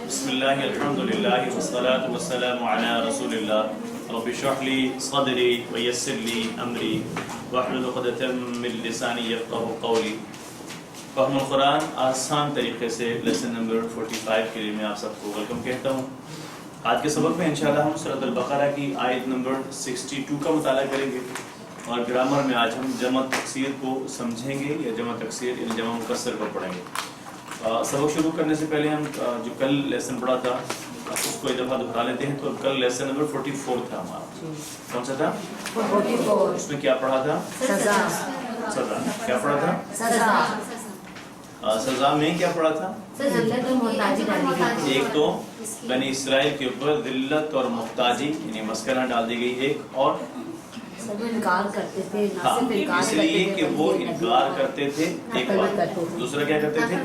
بسم اللہ الحمد للہ والصلاة والسلام علی رسول اللہ رب اشرح لی صدری ویسر لی امری واحلل عقدۃ من لسانی یفقہوا قولی. فہم القرآن آسان طریقے سے لیسن نمبر 45 کے لیے میں آپ سب کو ویلکم کہتا ہوں. آج کے سبق میں انشاءاللہ ہم سورۃ البقرہ کی آیت نمبر 62 کا مطالعہ کریں گے اور گرامر میں آج ہم جمع تکسیر کو سمجھیں گے یا جمع تکسیر یعنی جمع مکسر کو پڑھیں گے. سبق شروع کرنے سے پہلے ہم جو کل لیسن پڑھا تھا اس کو ایک دفعہ دہرا لیتے ہیں. تو کل لیسن نمبر 44 تھا ہمارا. کون سا تھا؟ 44. اس میں کیا پڑھا تھا؟ سزا. کیا پڑھا تھا؟ سزا میں کیا پڑھا تھا؟ ایک تو بنی اسرائیل کے اوپر ذلت اور محتاجی یعنی مسکنہ ڈال دی گئی ایک، اور انکار کرتے تھے اس لیے کہ وہ انکار کرتے تھے ایک بات. دوسرا کیا کرتے تھے؟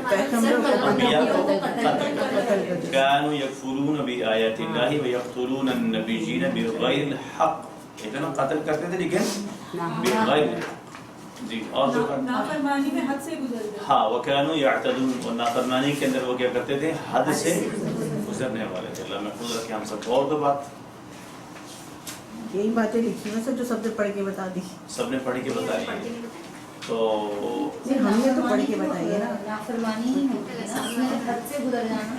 كانوا يكفرون بآيات الله ويقتلون النبيين بغير الحق. اتنا قتل کرتے تھے لیکن بغیر جی اور نافرمانی میں حد سے گزر گئے. ہاں وكانوا يعتدون، اور نافرمانی کے اندر وہ کیا کرتے تھے؟ حد سے گزرنے والے تھے. اللہ محفوظ رکھے ہم سب کو. اور دو بات یہی باتیں لکھی ہیں سب جو سب نے پڑھ کے بتا دی. سب نے پڑھ کے بتا دی تو ہم نے تو پڑھ کے بتائی ہے نا. نافرمانی ہی ہوتی ہے نا، حد سے گزر جانا.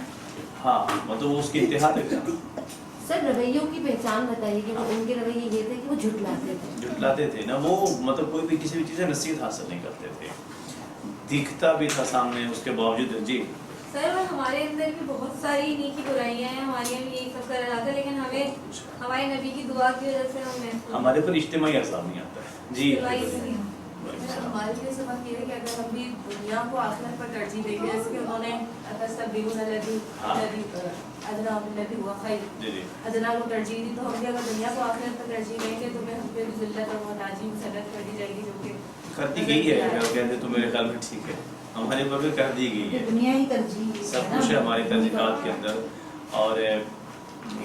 ہاں مطلب اس کی انتہا تک جانا. سر رویوں کی پہچان بتائیے کہ ان کے رویے یہ تھے کہ وہ جھٹلاتے تھے نا. وہ مطلب کوئی بھی کسی بھی چیز سے نصیحت حاصل نہیں کرتے تھے. دکھتا بھی تھا سامنے اس کے باوجود. جی سر ہمارے اندر بھی بہت ساری نیکی برائیاں ہیں، ہمارے یہاں بھی یہی سب کر رہا تھا، لیکن ہمیں ہمارے نبی کی دعا کی وجہ سے ہمارے پر اجتماعی عذاب نہیں آتا ہے. جی ہمارے لیے سبق یہ ہے کہ اگر ہم بھی دنیا کو آخرت پر ترجیح دیں گے، جیسے کہ انہوں نے ادنا کو ترجیح دی، تو ہم بھی اگر دنیا کو آخرت پر ترجیح دیں گے تو ہم پہ بھی ذلت اور محتاجی مسلط کر دی جائے گی، جو کہ کر دی گئی ہے. کہتے تو میرے خیال میں ٹھیک ہے، ہمارے پر بھی کر دی گئی ہے. دنیا ہی ترجیح سب کچھ ہے ہماری ترجیحات کے اندر. اور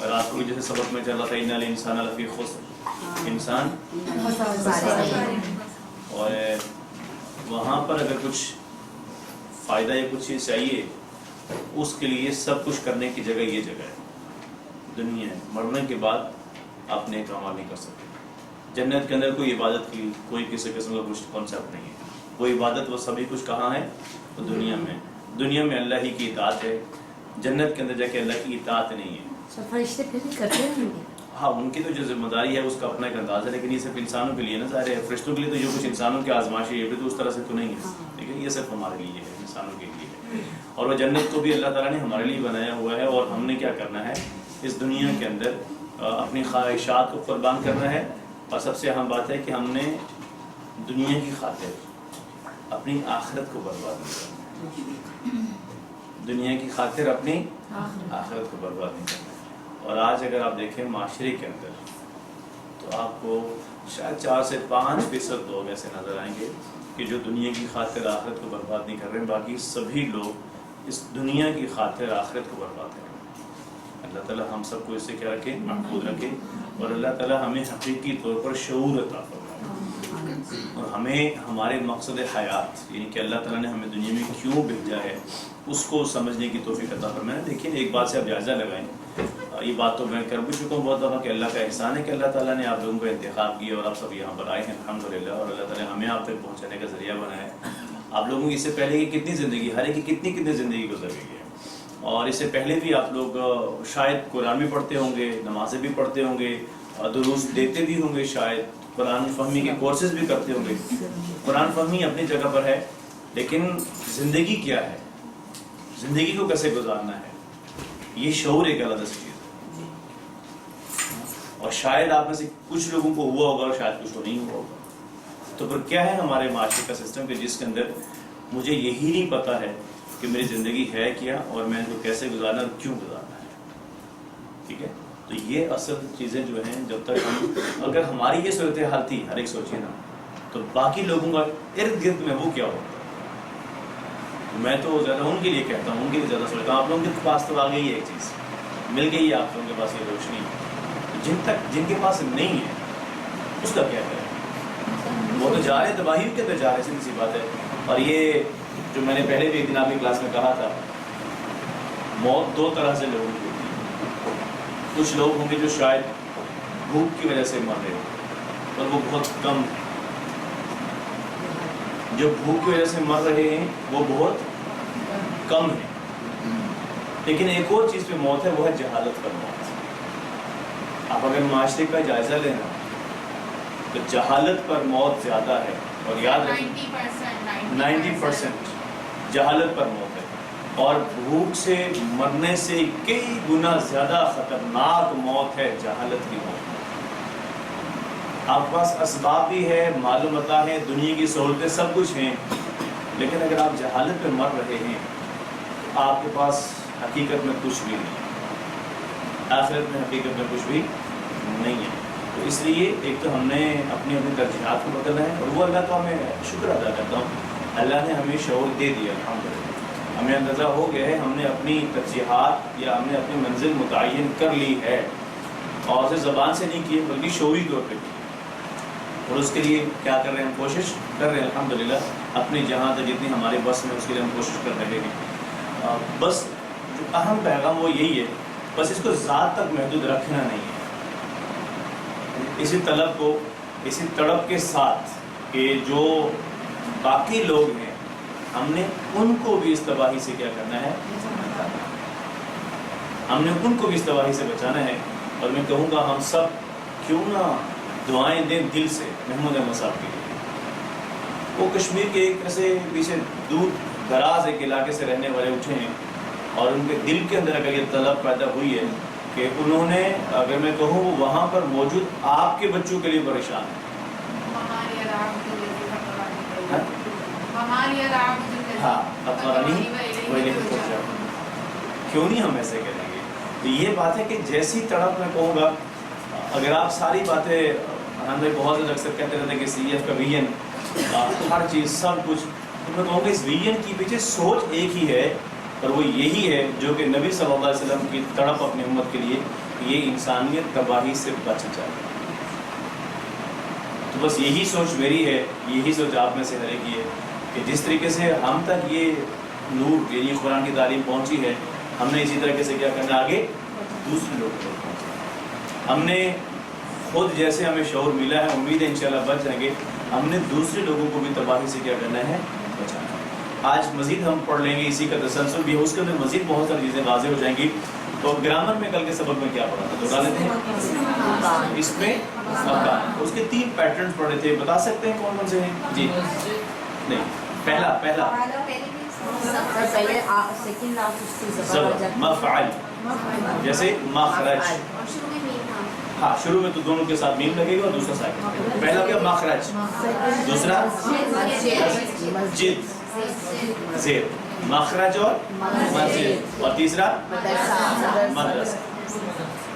رات کو جیسے سبق میں چل رہا تھا ان الانسان لفی خسر، انسان اور وہاں پر اگر کچھ فائدہ یا کچھ چیز چاہیے اس کے لیے سب کچھ کرنے کی جگہ یہ جگہ ہے دنیا ہے. مرنے کے بعد آپ نیک اعمال نہیں کر سکتے. جنت کے اندر کوئی عبادت کی کوئی کسی قسم کا کچھ کانسیپٹ نہیں ہے. وہ عبادت وہ سبھی کچھ کہاں ہے؟ تو دنیا میں. دنیا میں اللہ ہی کی اطاعت ہے. جنت کے اندر جا کے اللہ کی اطاعت نہیں ہے. فرشتے پھر بھی کرتے ہیں. ہاں ان کی تو جو ذمہ داری ہے اس کا اپنا ایک انداز ہے، لیکن یہ صرف انسانوں کے لیے نا. ظاہر ہے فرشتوں کے لیے تو جو کچھ انسانوں کی آزمائش ہے یہ بھی تو اس طرح سے تو نہیں ہے، لیکن یہ صرف ہمارے لیے ہے، انسانوں کے لیے ہے. اور وہ جنت کو بھی اللہ تعالیٰ نے ہمارے لیے بنایا ہوا ہے، اور ہم نے کیا کرنا ہے اس دنیا کے اندر اپنی خواہشات کو قربان کرنا ہے. اور سب سے اہم بات ہے کہ ہم نے دنیا کی خاطر اپنی آخرت کو برباد نہیں کرنا. دنیا کی خاطر اپنی آخرت کو برباد نہیں کرنا. اور آج اگر آپ دیکھیں معاشرے کے اندر تو آپ کو شاید 4 سے 5% لوگ ایسے نظر آئیں گے کہ جو دنیا کی خاطر آخرت کو برباد نہیں کر رہے ہیں. باقی سبھی لوگ اس دنیا کی خاطر آخرت کو برباد کر رہے ہیں. اللہ تعالیٰ ہم سب کو اس سے کیا رکھے؟ محفوظ رکھے. اور اللہ تعالیٰ ہمیں حقیقی طور پر شعور عطا فرمائے اور ہمیں ہمارے مقصد حیات یعنی کہ اللہ تعالیٰ نے ہمیں دنیا میں کیوں بھیجا ہے اس کو سمجھنے کی توفیق عطا فرمائے. دیکھیں ایک بات سے آپ جائزہ لگائیں. یہ بات تو میں کر بھی چکا ہوں بہت دفعہ کہ اللہ کا احسان ہے کہ اللہ تعالیٰ نے آپ لوگوں کا انتخاب کیا اور آپ سب یہاں پر آئے ہیں الحمدللہ. اور اللہ تعالیٰ نے ہمیں آپ تک پہنچانے کا ذریعہ بنایا ہے. آپ لوگوں کی اس سے پہلے کی کتنی زندگی، ہر ایک کی کتنی زندگی گزر گئی ہے. اور اس سے پہلے بھی آپ لوگ شاید قرآن بھی پڑھتے ہوں گے، نمازیں بھی پڑھتے ہوں گے، دروس دیتے بھی ہوں گے، شاید قرآن فہمی کے کورسز بھی کرتے ہوں گے. قرآن فہمی اپنی جگہ پر ہے، لیکن زندگی کیا ہے، زندگی کو کیسے گزارنا ہے، یہ شعور ایک الگ چیز ہے. اور شاید آپ میں سے کچھ لوگوں کو ہوا ہوگا اور شاید کچھ کو نہیں ہوا ہوگا. تو پھر کیا ہے ہمارے معاشرے کا سسٹم کہ جس کے اندر مجھے یہی نہیں پتا ہے کہ میری زندگی ہے کیا اور میں ان کو کیسے گزارنا اور کیوں گزارنا ہے. ٹھیک ہے، تو یہ اصل چیزیں جو ہیں جب تک ہم اگر ہماری یہ صورتحال تھی، ہر ایک سوچیے نا، تو باقی لوگوں کا ارد گرد میں وہ کیا ہوتا. میں تو زیادہ ان کے لیے کہتا ہوں، ان کے لیے زیادہ سوچتا ہوں. آپ لوگوں کے پاس تو آ گئی ہے ایک چیز، مل گئی ہے آپ لوگوں کے پاس یہ روشنی. جن کے پاس نہیں ہے اس کا کیا کریں؟ وہ تو جا رہے تباہی کے اندر جا رہے، سیدھی سی بات ہے. اور یہ جو میں نے پہلے بھی ایک دن آپ کی کلاس میں کہا تھا موت دو طرح سے لوگوں کی ہوتی ہے. کچھ لوگ ہوں گے جو شاید بھوک کی وجہ سے مر رہے ہوں اور وہ بہت کم، جو بھوک کی وجہ سے مر رہے ہیں وہ بہت کم ہیں. لیکن ایک اور چیز پہ موت ہے، وہ ہے جہالت پر موت. آپ اگر معاشرے کا جائزہ لینا تو جہالت پر موت زیادہ ہے. اور یاد رکھیں 90% جہالت پر موت ہے. اور بھوک سے مرنے سے کئی گنا زیادہ خطرناک موت ہے جہالت کی موت. آپ کے پاس اسباب بھی ہے، معلومات ہیں، دنیا کی سہولتیں سب کچھ ہیں، لیکن اگر آپ جہالت پہ مر رہے ہیں آپ کے پاس حقیقت میں کچھ بھی نہیں ہے، آخرت میں حقیقت میں کچھ بھی نہیں ہے. تو اس لیے ایک تو ہم نے اپنی ترجیحات کو بدلنا ہے، اور وہ اللہ کا میں شکر ادا کرتا ہوں، اللہ نے ہمیں شعور دے دیا الحمدللہ. ہمیں اندازہ ہو گیا ہے، ہم نے اپنی ترجیحات یا ہم نے اپنی منزل متعین کر لی ہے، اور صرف زبان سے نہیں کی بلکہ شعوری طور پہ کی. اور اس کے لیے کیا کر رہے ہیں؟ ہم کوشش کر رہے ہیں الحمدللہ اپنی جہاں تک جتنی ہمارے بس میں اس کے لیے ہم کوشش کر رہے ہیں. بس جو اہم پیغام وہ یہی ہے، بس اس کو ذات تک محدود رکھنا نہیں ہے. اسی طلب کو، اسی تڑپ کے ساتھ کہ جو باقی لوگ ہیں ہم نے ان کو بھی اس تباہی سے کیا کرنا ہے، ہم نے ان کو بھی اس تباہی سے بچانا ہے. اور میں کہوں گا ہم سب کیوں نہ دعائیں دیں دل سے محمود احمد صاحب کے لیے. وہ کشمیر کے ایک ایسے پیچھے دور دراز ایک علاقے سے رہنے والے اٹھے ہیں، اور ان کے دل کے اندر اگر یہ طلب پیدا ہوئی ہے کہ انہوں نے، اگر میں کہوں وہ وہاں پر موجود آپ کے بچوں کے لیے پریشان ہیں. ہاں کیوں نہیں ہم ایسے کریں گے. تو یہ بات ہے کہ جیسی تڑپ میں کہوں گا، اگر آپ ساری باتیں، ہم بہت زیادہ اکثر کہتے رہتے ہیں کہ سی ایف کا ویژن، ہر چیز سب کچھ، تو میں کہوں گا اس ویژن کی پیچھے سوچ ایک ہی ہے، اور وہ یہی ہے جو کہ نبی صلی اللہ علیہ وسلم کی تڑپ اپنی امت کے لیے، یہ انسانیت تباہی سے بچ جائے. تو بس یہی سوچ میری ہے، یہی سوچ آپ میں سے ہر ایک کی ہے کہ جس طریقے سے ہم تک یہ نور یعنی قرآن کی تعلیم پہنچی ہے، ہم نے اسی طریقے سے کیا کرنا آگے دوسرے لوگوں کو پہنچانا. ہم نے خود جیسے ہمیں شعور ملا ہے، امید ہے انشاءاللہ بچ جائیں گے، ہم نے دوسرے لوگوں کو بھی تباہی سے کیا کرنا ہے، بچانا ہے. آج مزید ہم پڑھ لیں گے، اسی کا تسلسل بھی ہے، اس کے اندر مزید بہت ساری چیزیں واضح ہو جائیں گی. تو گرامر میں کل کے سبق میں کیا پڑھا تھا دوہرا لیتے ہیں. اس میں مکان، اس کے 3 پیٹرنز پڑھے تھے، بتا سکتے ہیں کون کون سے ہیں؟ جی نہیں، پہلا مفعل، جیسے مخرج. ہاں شروع میں تو دونوں کے ساتھ میم لگے گا اور دوسرا ساکن. پہلا کیا؟ مخرج. دوسرا جد، زیر، مخرج اور مسجد. اور تیسرا مدرسہ.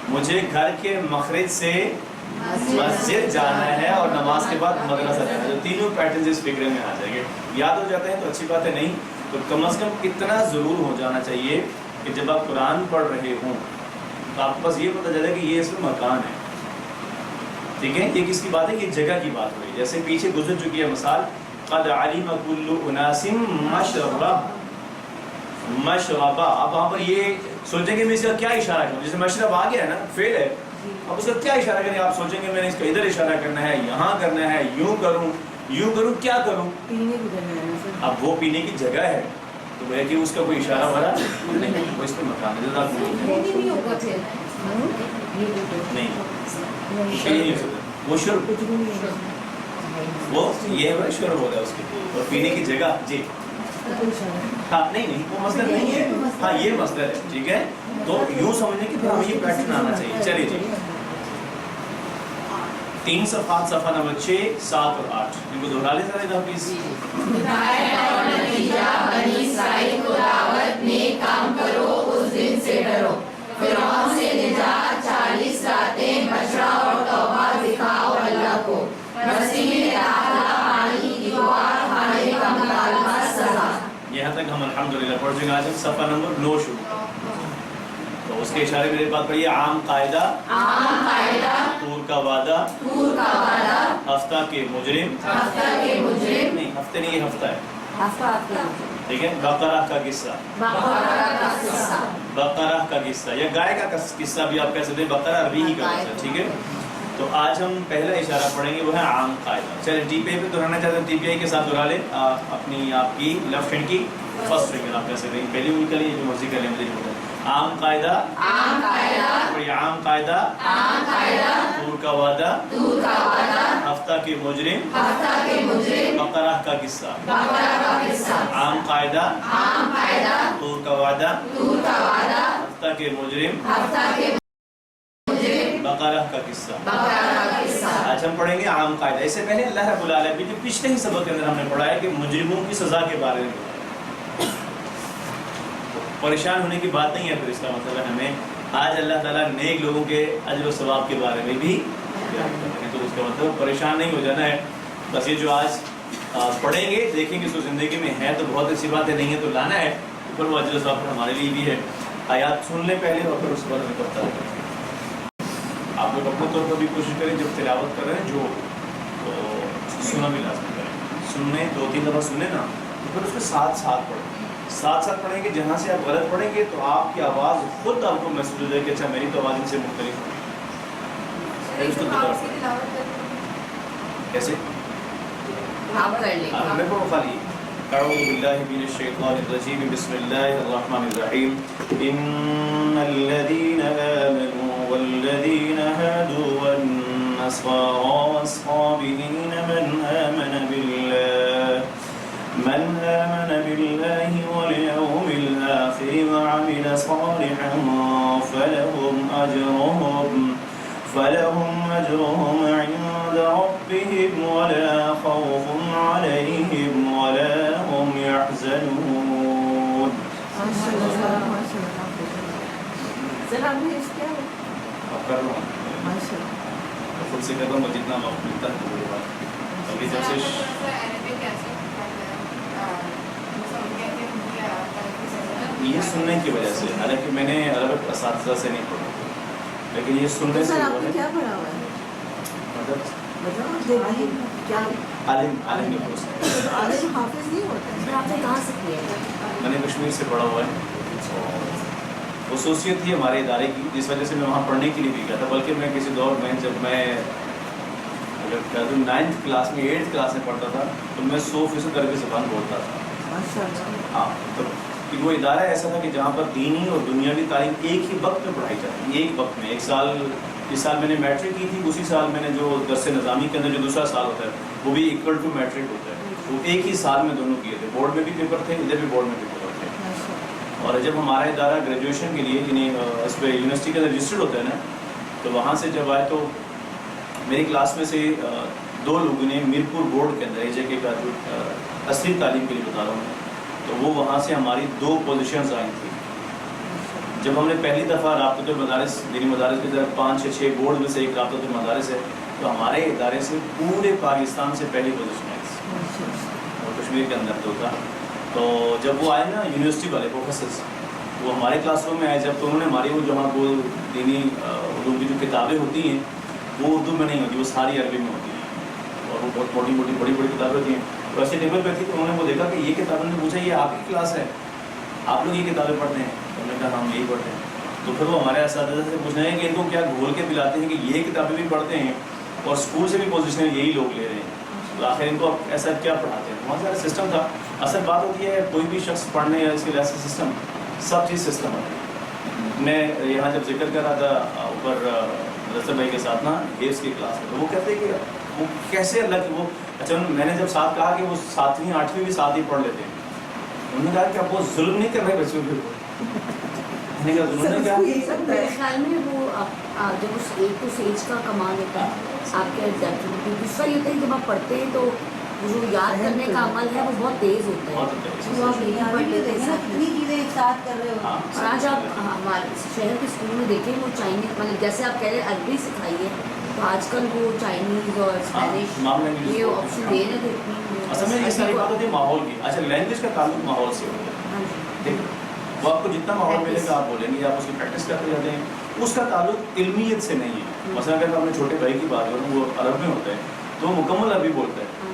مجھے گھر کے مخرج سے مسجد جانا ہے اور نماز کے بعد مدرسہ جانا ہے. تو تینوں پیٹرنز اس فکرے میں آ جائیں گے. یاد ہو جاتے ہیں تو اچھی بات ہے، نہیں تو کم از کم اتنا ضرور ہو جانا چاہیے کہ جب آپ قرآن پڑھ رہے ہوں تو آپ کو بس یہ پتہ چلے کہ یہ اس میں مکان ہے. ٹھیک ہے، یہ کس کی بات ہے؟ یہ جگہ کی بات ہوئی. جیسے پیچھے گزر چکی ہے مثال، قد علم کل اناس مشربہ. اب وہاں پر یہ سوچیں گے میں اس کا کیا اشارہ کروں. جیسے مشرب آ گیا ہے نا، فعل ہے، اب اس کا کیا اشارہ کریں؟ آپ سوچیں گے میں نے اس کا ادھر اشارہ کرنا ہے، یہاں کرنا ہے، یوں کروں، کیا کروں؟ اب وہ پینے کی جگہ ہے تو وہ کہ اس کا کوئی اشارہ والا نہیں، وہ اس پہ مکان ہے. نہیں وہ شرب، وہ یہ ہے شرب ہو گیا اس کے. اور پینے کی جگہ جی ہاں نہیں وہ مسئلہ نہیں ہے. ہاں یہ مسئلہ ہے. ٹھیک ہے، تو یوں سمجھنے کہ ہمیں یہ پیٹرن آنا چاہیے. چلیے جی 3 صفحات، صفحہ نمبر 6، 7 اور 8 ان کو دہرا لیں ذرا پلیز. بنی اسرائیل کو دعوت نیک کام کرو، اس دن سے ڈرو، فرعون سے نجات، 40 راتیں بچڑا اور توبہ دکھاؤ اللہ کو، مسیح نے داخلہ پانی کی دعا، کھانے کا مطالبہ سزا. یہاں تک ہم الحمدللہ پڑھ چکے. آج ہم صفحہ نمبر 9 شروع. تو اس کے اشارے میرے بات پڑھیے. عام قاعدہ، طور کا وعدہ، ہفتہ کے مجرم، نہیں ہفتے نہیں، یہ ہفتہ ہے. ٹھیک ہے. بقرہ کا قصہ، بقرہ کا قصہ، بقرہ کا قصہ یا گائے کا قصہ بھی آپ کہہ سکتے ہیں. بقرہ عربی ہی کا قصہ. ٹھیک ہے. تو آج ہم پہلا اشارہ پڑھیں گے، وہ ہے عام قاعدہ. چلے ٹی پی آئی پہ دہرانا چاہتے ہیں، ٹی پی آئی کے ساتھ دہرا لیں. اپنی آپ کی لیفٹ ہینڈ کی فرسٹ فنگر آپ کہہ سکتے ہیں، پہلی انگلی کے لیے جو مرضی کر لیں. مجھے نہیں پتا. عام قاعدہ، عام قاعدہ، عام قاعدہ، عام قاعدہ، دور کا وعدہ، دور کا وعدہ، ہفتہ کے مجرم، ہفتہ کے مجرم، بقرہ کا قصہ. بقرہ کا قصہ. عام قاعدہ، عام قاعدہ، دور کا وعدہ، دور کا وعدہ، ہفتہ کے مجرم، ہفتہ کے مجرم، بقرہ کا قصہ. بقرہ کا قصہ. آج ہم پڑھیں گے عام قاعدہ. اس سے پہلے اللہ رب العالمین نے پچھلے ہی سبق کے اندر ہم نے پڑھا ہے کہ مجرموں کی سزا کے بارے میں بتایا. پریشان ہونے کی بات نہیں ہے. پھر اس کا مطلب ہے ہمیں آج اللہ تعالیٰ نیک لوگوں کے اجر و ثواب کے بارے میں بھی بیان کریں گے. تو اس کا مطلب پریشان نہیں ہو جانا ہے. بس یہ جو آج پڑھیں گے دیکھیں گے اس کو زندگی میں ہے تو بہت اچھی بات ہے، نہیں ہے تو لانا ہے. اوپر وہ اجر و ثواب ہمارے لیے بھی ہے. آیات سن لیں پہلے اور پھر اس کے بعد ہمیں بتا دیں. آپ لوگ اپنے طور پر بھی کوشش کریں جب تلاوت کر رہے ہیں جو سنا بھی لازمی کریں. سننے 2-3 دفعہ سنیں نا تو پھر اس کے ساتھ ساتھ پڑھیں. ساتھ ساتھ پڑھیں گے. جہاں سے آپ غلط پڑھیں گے تو آپ کی آواز خود آپ کو محسوس ہو جائے کہ اچھا میری تو آواز ان سے مختلف ہے. اس کو آپ سے تلاوت کرتے ہیں. کیسے آپ کر لیں. میں پڑھوں خالی. اعوذ باللہ من الشیطان الرجیم بسم اللہ الرحمن الرحیم. ان الذین آمنوا والذین هادوا والنصارى والصابئین من آمن بالله واليوم الآخر وعمل صالحا فلهم أجرهم عند ربهم ولا خوف عليهم ولا هم يحزنون. ذرا بھی اس کیا ہے؟ اب کر رہا ہوں ماشاء اللہ. خود سے کر رہا ہوں جتنا وقت ملتا ہے وہ بات. ابھی جب سے یہ سننے کی وجہ سے، حالانکہ میں نے عربک اساتذہ سے نہیں پڑھا لیکن یہ سننے سے سر آپ ہوا نے ہے. کیا پڑھا ہوا ہے؟ مطلب مطلب کیا عالم نہیں ہو سکتا. عالم حافظ نہیں ہوتا ہے. آپ نے کہاں سے کیا ہے؟ میں نے کشمیر سے پڑھا ہوا ہے. خصوصیت تھی ہمارے ادارے کی جس وجہ سے میں وہاں پڑھنے کے لیے بھی گیا تھا. بلکہ میں کسی دور میں جب میں اگر کہہ دوں 9th کلاس میں 8th کلاس میں پڑھتا تھا تو میں 100% عربی زبان بولتا تھا. ماشاء اللہ. ہاں تو وہ ادارہ ایسا تھا کہ جہاں پر دینی اور دنیاوی تعلیم ایک ہی وقت میں پڑھائی جاتی ہے. ایک وقت میں ایک سال، اس سال میں نے میٹرک کی تھی، اسی سال میں نے جو درس نظامی کے اندر جو دوسرا سال ہوتا ہے وہ بھی ایکول ٹو میٹرک ہوتا ہے. وہ ایک ہی سال میں دونوں کیے تھے. بورڈ میں بھی پیپر تھے، ادھر بھی بورڈ میں بھی پیپر تھے. اور جب ہمارا ادارہ گریجویشن کے لیے یعنی اس پہ یونیورسٹی کے اندر رجسٹرڈ ہوتا ہے نا، تو وہاں سے جب آئے تو میری کلاس میں سے 2 لوگوں نے میرپور بورڈ کے اندر ایجے کے کا جو اصلی تعلیم کے لیے بتا رہا ہوں تو وہ وہاں سے ہماری 2 پوزیشنز آئی تھیں. جب ہم نے پہلی دفعہ رابطۃ المدارس دینی مدارس کی طرف 5 یا 6 بورڈ میں سے ایک رابطۃ المدارس ہے تو ہمارے ادارے سے پورے پاکستان سے پہلی پوزیشن آئی اور کشمیر کے اندر تو تھا. تو جب وہ آئے نا یونیورسٹی والے پروفیسرس وہ ہمارے کلاس روم میں آئے جب تو انہوں نے ہماری وہ جہاں وہ دینی علوم کی جو کتابیں ہوتی ہیں وہ اردو میں نہیں ہوتی، وہ ساری عربی میں ہوتی ہیں اور وہ بہت موٹی موٹی بڑی بڑی کتابیں ہوتی ہیں. تو ایسے ٹیبل پہ تھی تو انہوں نے وہ دیکھا کہ یہ کتابیں نے پوچھا یہ آپ کی کلاس ہے، آپ لوگ یہ کتابیں پڑھتے ہیں؟ تو انہوں نے کہا ہم یہی پڑھتے ہیں. تو پھر وہ ہمارے اساتذہ سے پوچھنا ہے کہ ان کو کیا گھول کے پلاتے ہیں کہ یہ کتابیں بھی پڑھتے ہیں اور اسکول سے بھی پوزیشن یہی لوگ لے رہے ہیں، تو آخر ان کو ایسا کیا پڑھاتے ہیں؟ بہت سارا سسٹم تھا. اصل بات ہوتی ہے کوئی بھی شخص پڑھنے یا اس کے ایسا سسٹم سب چیز سسٹم ہوتی ہے. میں یہاں جب ذکر کر رہا تھا اوپر رسل بھائی کے ساتھ نا گیمس کی کلاس میں تو وہ کہتے ہیں کہ وہ کیسے اللہ کی وہ اچھا میں نے جب ساتھ کہا کہ وہ 7ویں 8ویں بھی ساتھ ہی پڑھ لیتے ہیں. انہوں نے کہا کہ آپ وہ ظلم نہیں کر رہے بچوں کے اوپر. میں نے کہا ظلم نہیں کیا. میرے خیال میں وہ جب اس ایج کا کمال ہوتا ہے آپ کے ایگزیکٹلی دوسرا یہ ہوتا ہے جب آپ پڑھتے ہیں تو جو یاد کرنے کا عمل ہے وہ بہت تیز ہوتا ہے. وہ آپ یہی پڑھ لیتے ہیں اتنی چیزیں ایک ساتھ کر رہے ہو. اور آج آپ ہمارے شہر کے اسکول میں دیکھیں وہ چائنیز مطلب جیسے آپ کہہ رہے ہیں عربی سکھائی ہے تو آج کل وہ چائنیز اور اسپینش یہ آپشن دے رہے تھے. اصل میں یہ ساری بات ہوتی ہے ماحول کی. اچھا لینگویج کا تعلق ماحول سے ہوتا ہے. وہ آپ کو جتنا ماحول ملے گا آپ بولیں گے، آپ اس کی پریکٹس کرتے جاتے ہیں. اس کا تعلق علمیت سے نہیں ہے. مثلا اگر میں اپنے چھوٹے بھائی کی بات کروں وہ عرب میں ہوتا ہے تو وہ مکمل عربی بولتا ہے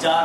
4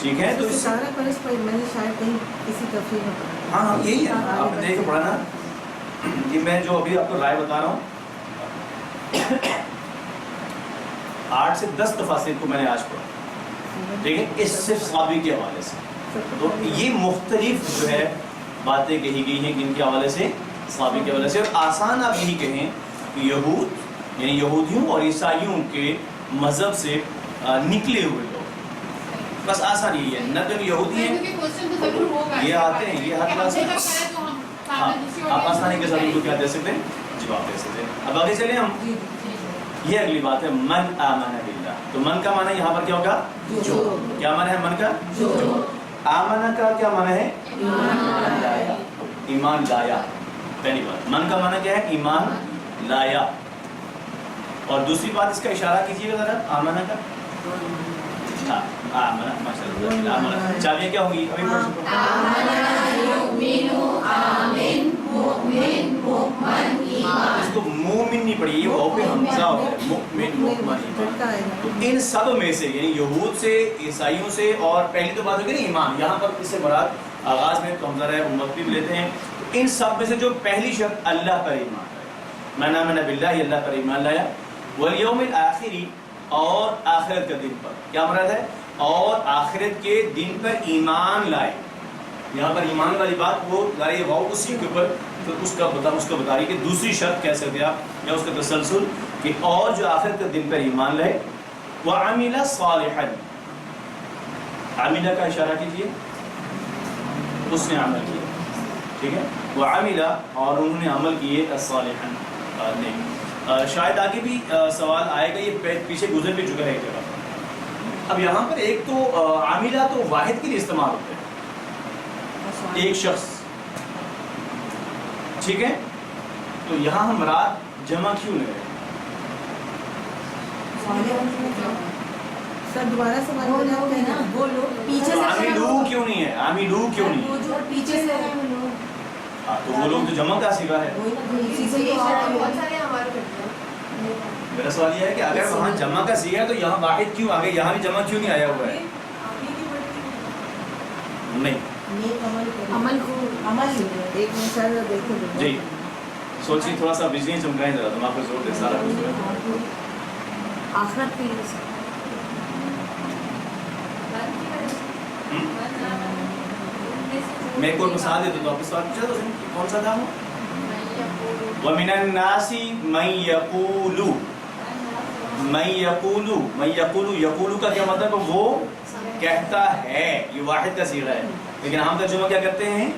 ٹھیک ہے. تو اس سارا فرض پر میں نے شاید کہیں کسی تفسیر میں پڑھا. ہاں ہاں یہی ہے آپ نے دیکھ پڑھا نا کہ میں جو ابھی آپ کو رائے بتا رہا ہوں 8 سے 10 تفاسیر کو میں نے آج پڑھا. ٹھیک ہے, اس صرف صحابی کے حوالے سے. تو یہ مختلف جو ہے باتیں کہی گئی ہیں کن کے حوالے سے, صحابی کے حوالے سے. اور آسان آپ یہی کہیں کہ یہود یعنی یہودیوں اور عیسائیوں کے مذہب سے نکلے ہوئے لوگ, بس آسان یہی ہے. نہ تو یہودی ہیں یہ آتے ہیں, یہ ہر کلاس میں ہاں آپ آسانی کے ساتھ ان کو کیا دے سکتے ہیں, جواب دے سکتے ہیں. اب آگے چلیں ہم. یہ اگلی بات ہے من آمن باللہ. تو من کا معنی یہاں پر کیا ہوگا, جو. کیا معنی ہے من کا, جو. آمن کا کیا معنی ہے, ایمان لایا. پہلی بات من کا معنی کیا ہے, ایمان لایا. اور دوسری بات اس کا اشارہ کیجیے گا ذرا, آمن کا. ہاں آمن, ماشاءاللہ آمن. چابیاں کیا ہوگی ابھی اس کو مومن نہیں پڑھی, یہ واو پہ حمزہ ہوتا ہے, مؤمن مؤمن. تو ان سب میں سے یعنی یہود سے, عیسائیوں سے, اور پہلی تو بات ہوگی نا ایمان, یہاں پر اس سے مراد آغاز میں تو حمزہ ہے امت بھی لیتے ہیں. تو ان سب میں سے جو پہلی شرط اللہ پر ایمان ہے, من آمن باللہ, اللہ پر ایمان لایا, والیوم الآخری, اور آخرت کا دن پر. کیا مراد ہے, اور آخرت کے دن پر ایمان لائے. یہاں پر ایمان والی بات وہ لائے واؤ اسی کے اوپر, تو اس کا بتا رہی کہ دوسری شرط کہہ سکتے آپ یا اس کا تسلسل کہ اور جو آخرت کے دن پر ایمان لائے. وعمل صالحا, عاملہ کا اشارہ کیجیے, اس نے عمل کیا. ٹھیک ہے, وعمل, اور انہوں نے عمل کیے صالحا. شاید آگے بھی سوال آئے گا, یہ پیچھے گزر بھی چکا ہے ایک جگہ. اب یہاں پر ایک تو عاملہ تو واحد کے لیے استعمال ہوتا ہے, ایک شخص. ٹھیک ہے, تو یہاں ہم رات جمع کیوں لے رہے ہیں, سر دوبارہ سوال ہو جاؤ نا, وہ لوگ پیچھے سے عاملو کیوں نہیں ہے, عاملو کیوں نہیں ہے, جو پیچھے سے ہیں وہ لوگ, ہاں تو وہ لوگ تو جمع کا سیکھا ہے. میرا سوال یہ ہے کہ اگر وہاں جمع کا سیکھا ہے تو یہاں واحد کیوں آ گئے, یہاں بھی جمع کیوں نہیں آیا ہوا ہے. نہیں عمل کو عمل ایک مثال دیکھو جی سوچیے, تھوڑا سا بجلی چمکائیں ذرا, دماغ پہ زور دے, سارا کچھ آخرت کے لیے میں ایک اور مثال دے دوں. آپ اس بات پوچھا تو کون سا تھا وہ, وَمِنَ النَّاسِ مَن يَقُولُ, مَن يَقُولُ, مَن يَقُولُ, یقولو کا کیا مطلب ہے, وہ کہتا ہے. یہ واحد کا صیغہ ہے, لیکن ہم ترجمہ کیا کرتے ہیں,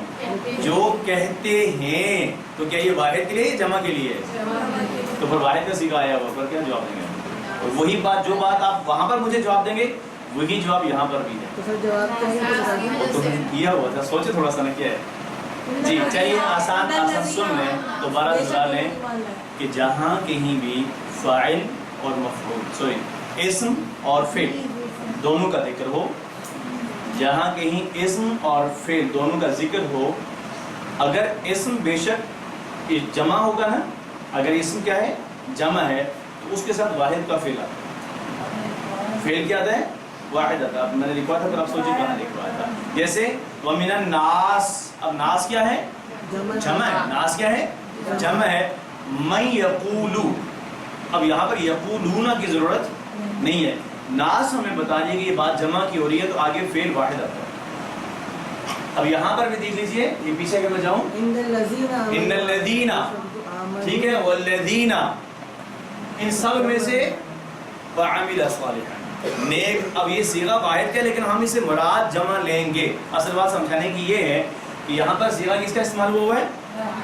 جو کہتے ہیں. تو کیا یہ واحد کے لیے جمع کے لیے ہے, تو پھر واحد کا صیغہ آیا ہوا پر کیا جواب دیں گے. اور وہی بات, جو بات آپ وہاں پر مجھے جواب دیں گے وہی جواب یہاں پر بھی ہے. تو پھر جواب چاہیے وہ تو کیا ہوا تھا, سوچے تھوڑا سا نا کیا ہے. جی چلیے آسان سن لیں, دوبارہ دوہرا لیں کہ جہاں کہیں بھی فاعل اور مفعول, اسم اور فعل دونوں کا ذکر ہو, جہاں کہیں اسم اور فعل دونوں کا ذکر ہو, اگر اسم بے شک جمع ہوگا نا, اگر اسم کیا ہے, جمع ہے, تو اس کے ساتھ واحد کا فعل آتا ہے. فعل کیا آتا ہے, واحد آتا ہے. میں نے لکھوا تھا, پھر آپ سوچیے کہاں لکھوا تھا. جیسے وَمِنَ النَّاسِ, اب ناس کیا ہے, جمع ہے. ناس کیا ہے, جمع ہے. مَن یقولو, اب یہاں پر یقولون کی ضرورت نہیں ہے. ناس ہمیں بتا دیے کہ یہ بات جمع کی ہو رہی ہے, تو آگے فعل واحد آتا ہے. اب یہاں پر بھی دیکھ لیجئے, یہ پیچھے اگر میں جاؤں, ان الذین, ٹھیک ہے, والذین, ان سب میں سے وعمل صالحا, نیک. اب یہ صیغہ واحد کا, لیکن ہم اسے مراد جمع لیں گے. اصل بات سمجھانے کی یہ ہے کہ یہاں پر صیغہ کس کا استعمال ہوا ہے,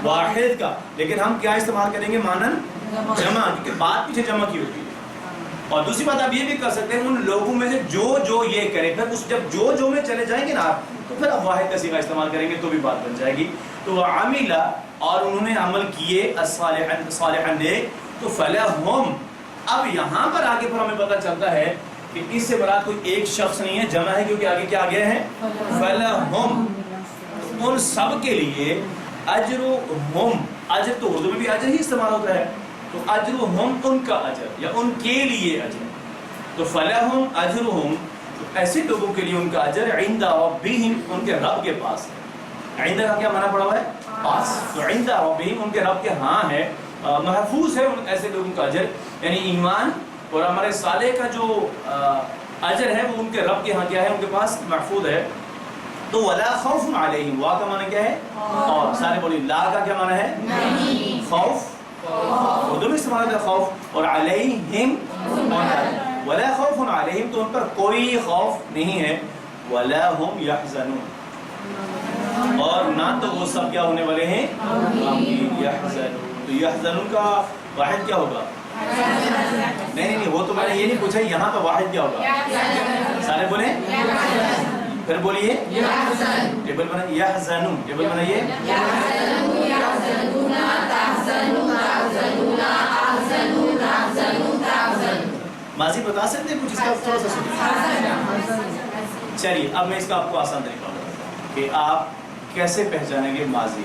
واحد کا, لیکن ہم کیا استعمال کریں گے, مانن جمع, کیونکہ بات پیچھے جمع کی ہوتی ہے. اور دوسری بات آپ یہ بھی کر سکتے ہیں, ان لوگوں میں سے جو یہ کرے, پھر اس جب جو میں چلے جائیں گے نا آپ, تو پھر آپ واحد کا صیغہ استعمال کریں گے تو بھی بات بن جائے گی. تو وعمل, اور انہوں نے عمل کیے, صالحا نیک, تو فلہم. اب یہاں پر آگے پر ہمیں پتہ چلتا ہے کہ اس سے مراد کوئی ایک شخص نہیں ہے, جمع ہے, کیونکہ آگے کیا آ گیا ہے, فلہم, ان سب کے لیے اجرہم. اجر تو اردو میں بھی اجر ہی استعمال ہوتا ہے, تو اجرہم ان کا اجر یا ان کے لیے اجر. تو فلہم اجرہم, تو ایسے لوگوں کے لیے ان کا اجر عند ربہم ان کے رب کے پاس ہے. عند کا کیا معنی پڑا ہوا ہے؟ پاس. تو عند ربہم ان کے رب کے ہاں ہے, محفوظ ہے ان ایسے لوگوں کا اجر, یعنی ایمان اور ہمارے صالح کا جو اجر ہے وہ ان کے رب کے ہاں کیا ہے, ان کے پاس محفوظ ہے. تو ولا خوف علیہم, وا کا معنی کیا ہے؟ اور. سارے بولیے لا کا کیا معنی ہے؟ نہیں. خوف اردو میں استعمال ہوتا ہے خوف, اور علیہم ولا خوف علیہم تو ان پر کوئی خوف نہیں ہے. ولا هم يحزنون اور نہ تو وہ سب کیا ہونے والے ہیں غمگین. یحزنون, تو یحزنون کا واحد کیا ہوگا؟ نہیں وہ تو میں نے یہ نہیں پوچھا, یہاں کا واحد کیا ہوگا؟ سارے بولیں, پھر بولیے ٹیبل بنائیے. یحزنون, ٹیبل بنائیے. ماضی بتا سکتے ہیں کچھ اس کا تھوڑا سا سنیں. چلیے اب میں اس کا آپ کو آسان طریقہ بتاؤں کہ آپ کیسے پہچانیں گے ماضی.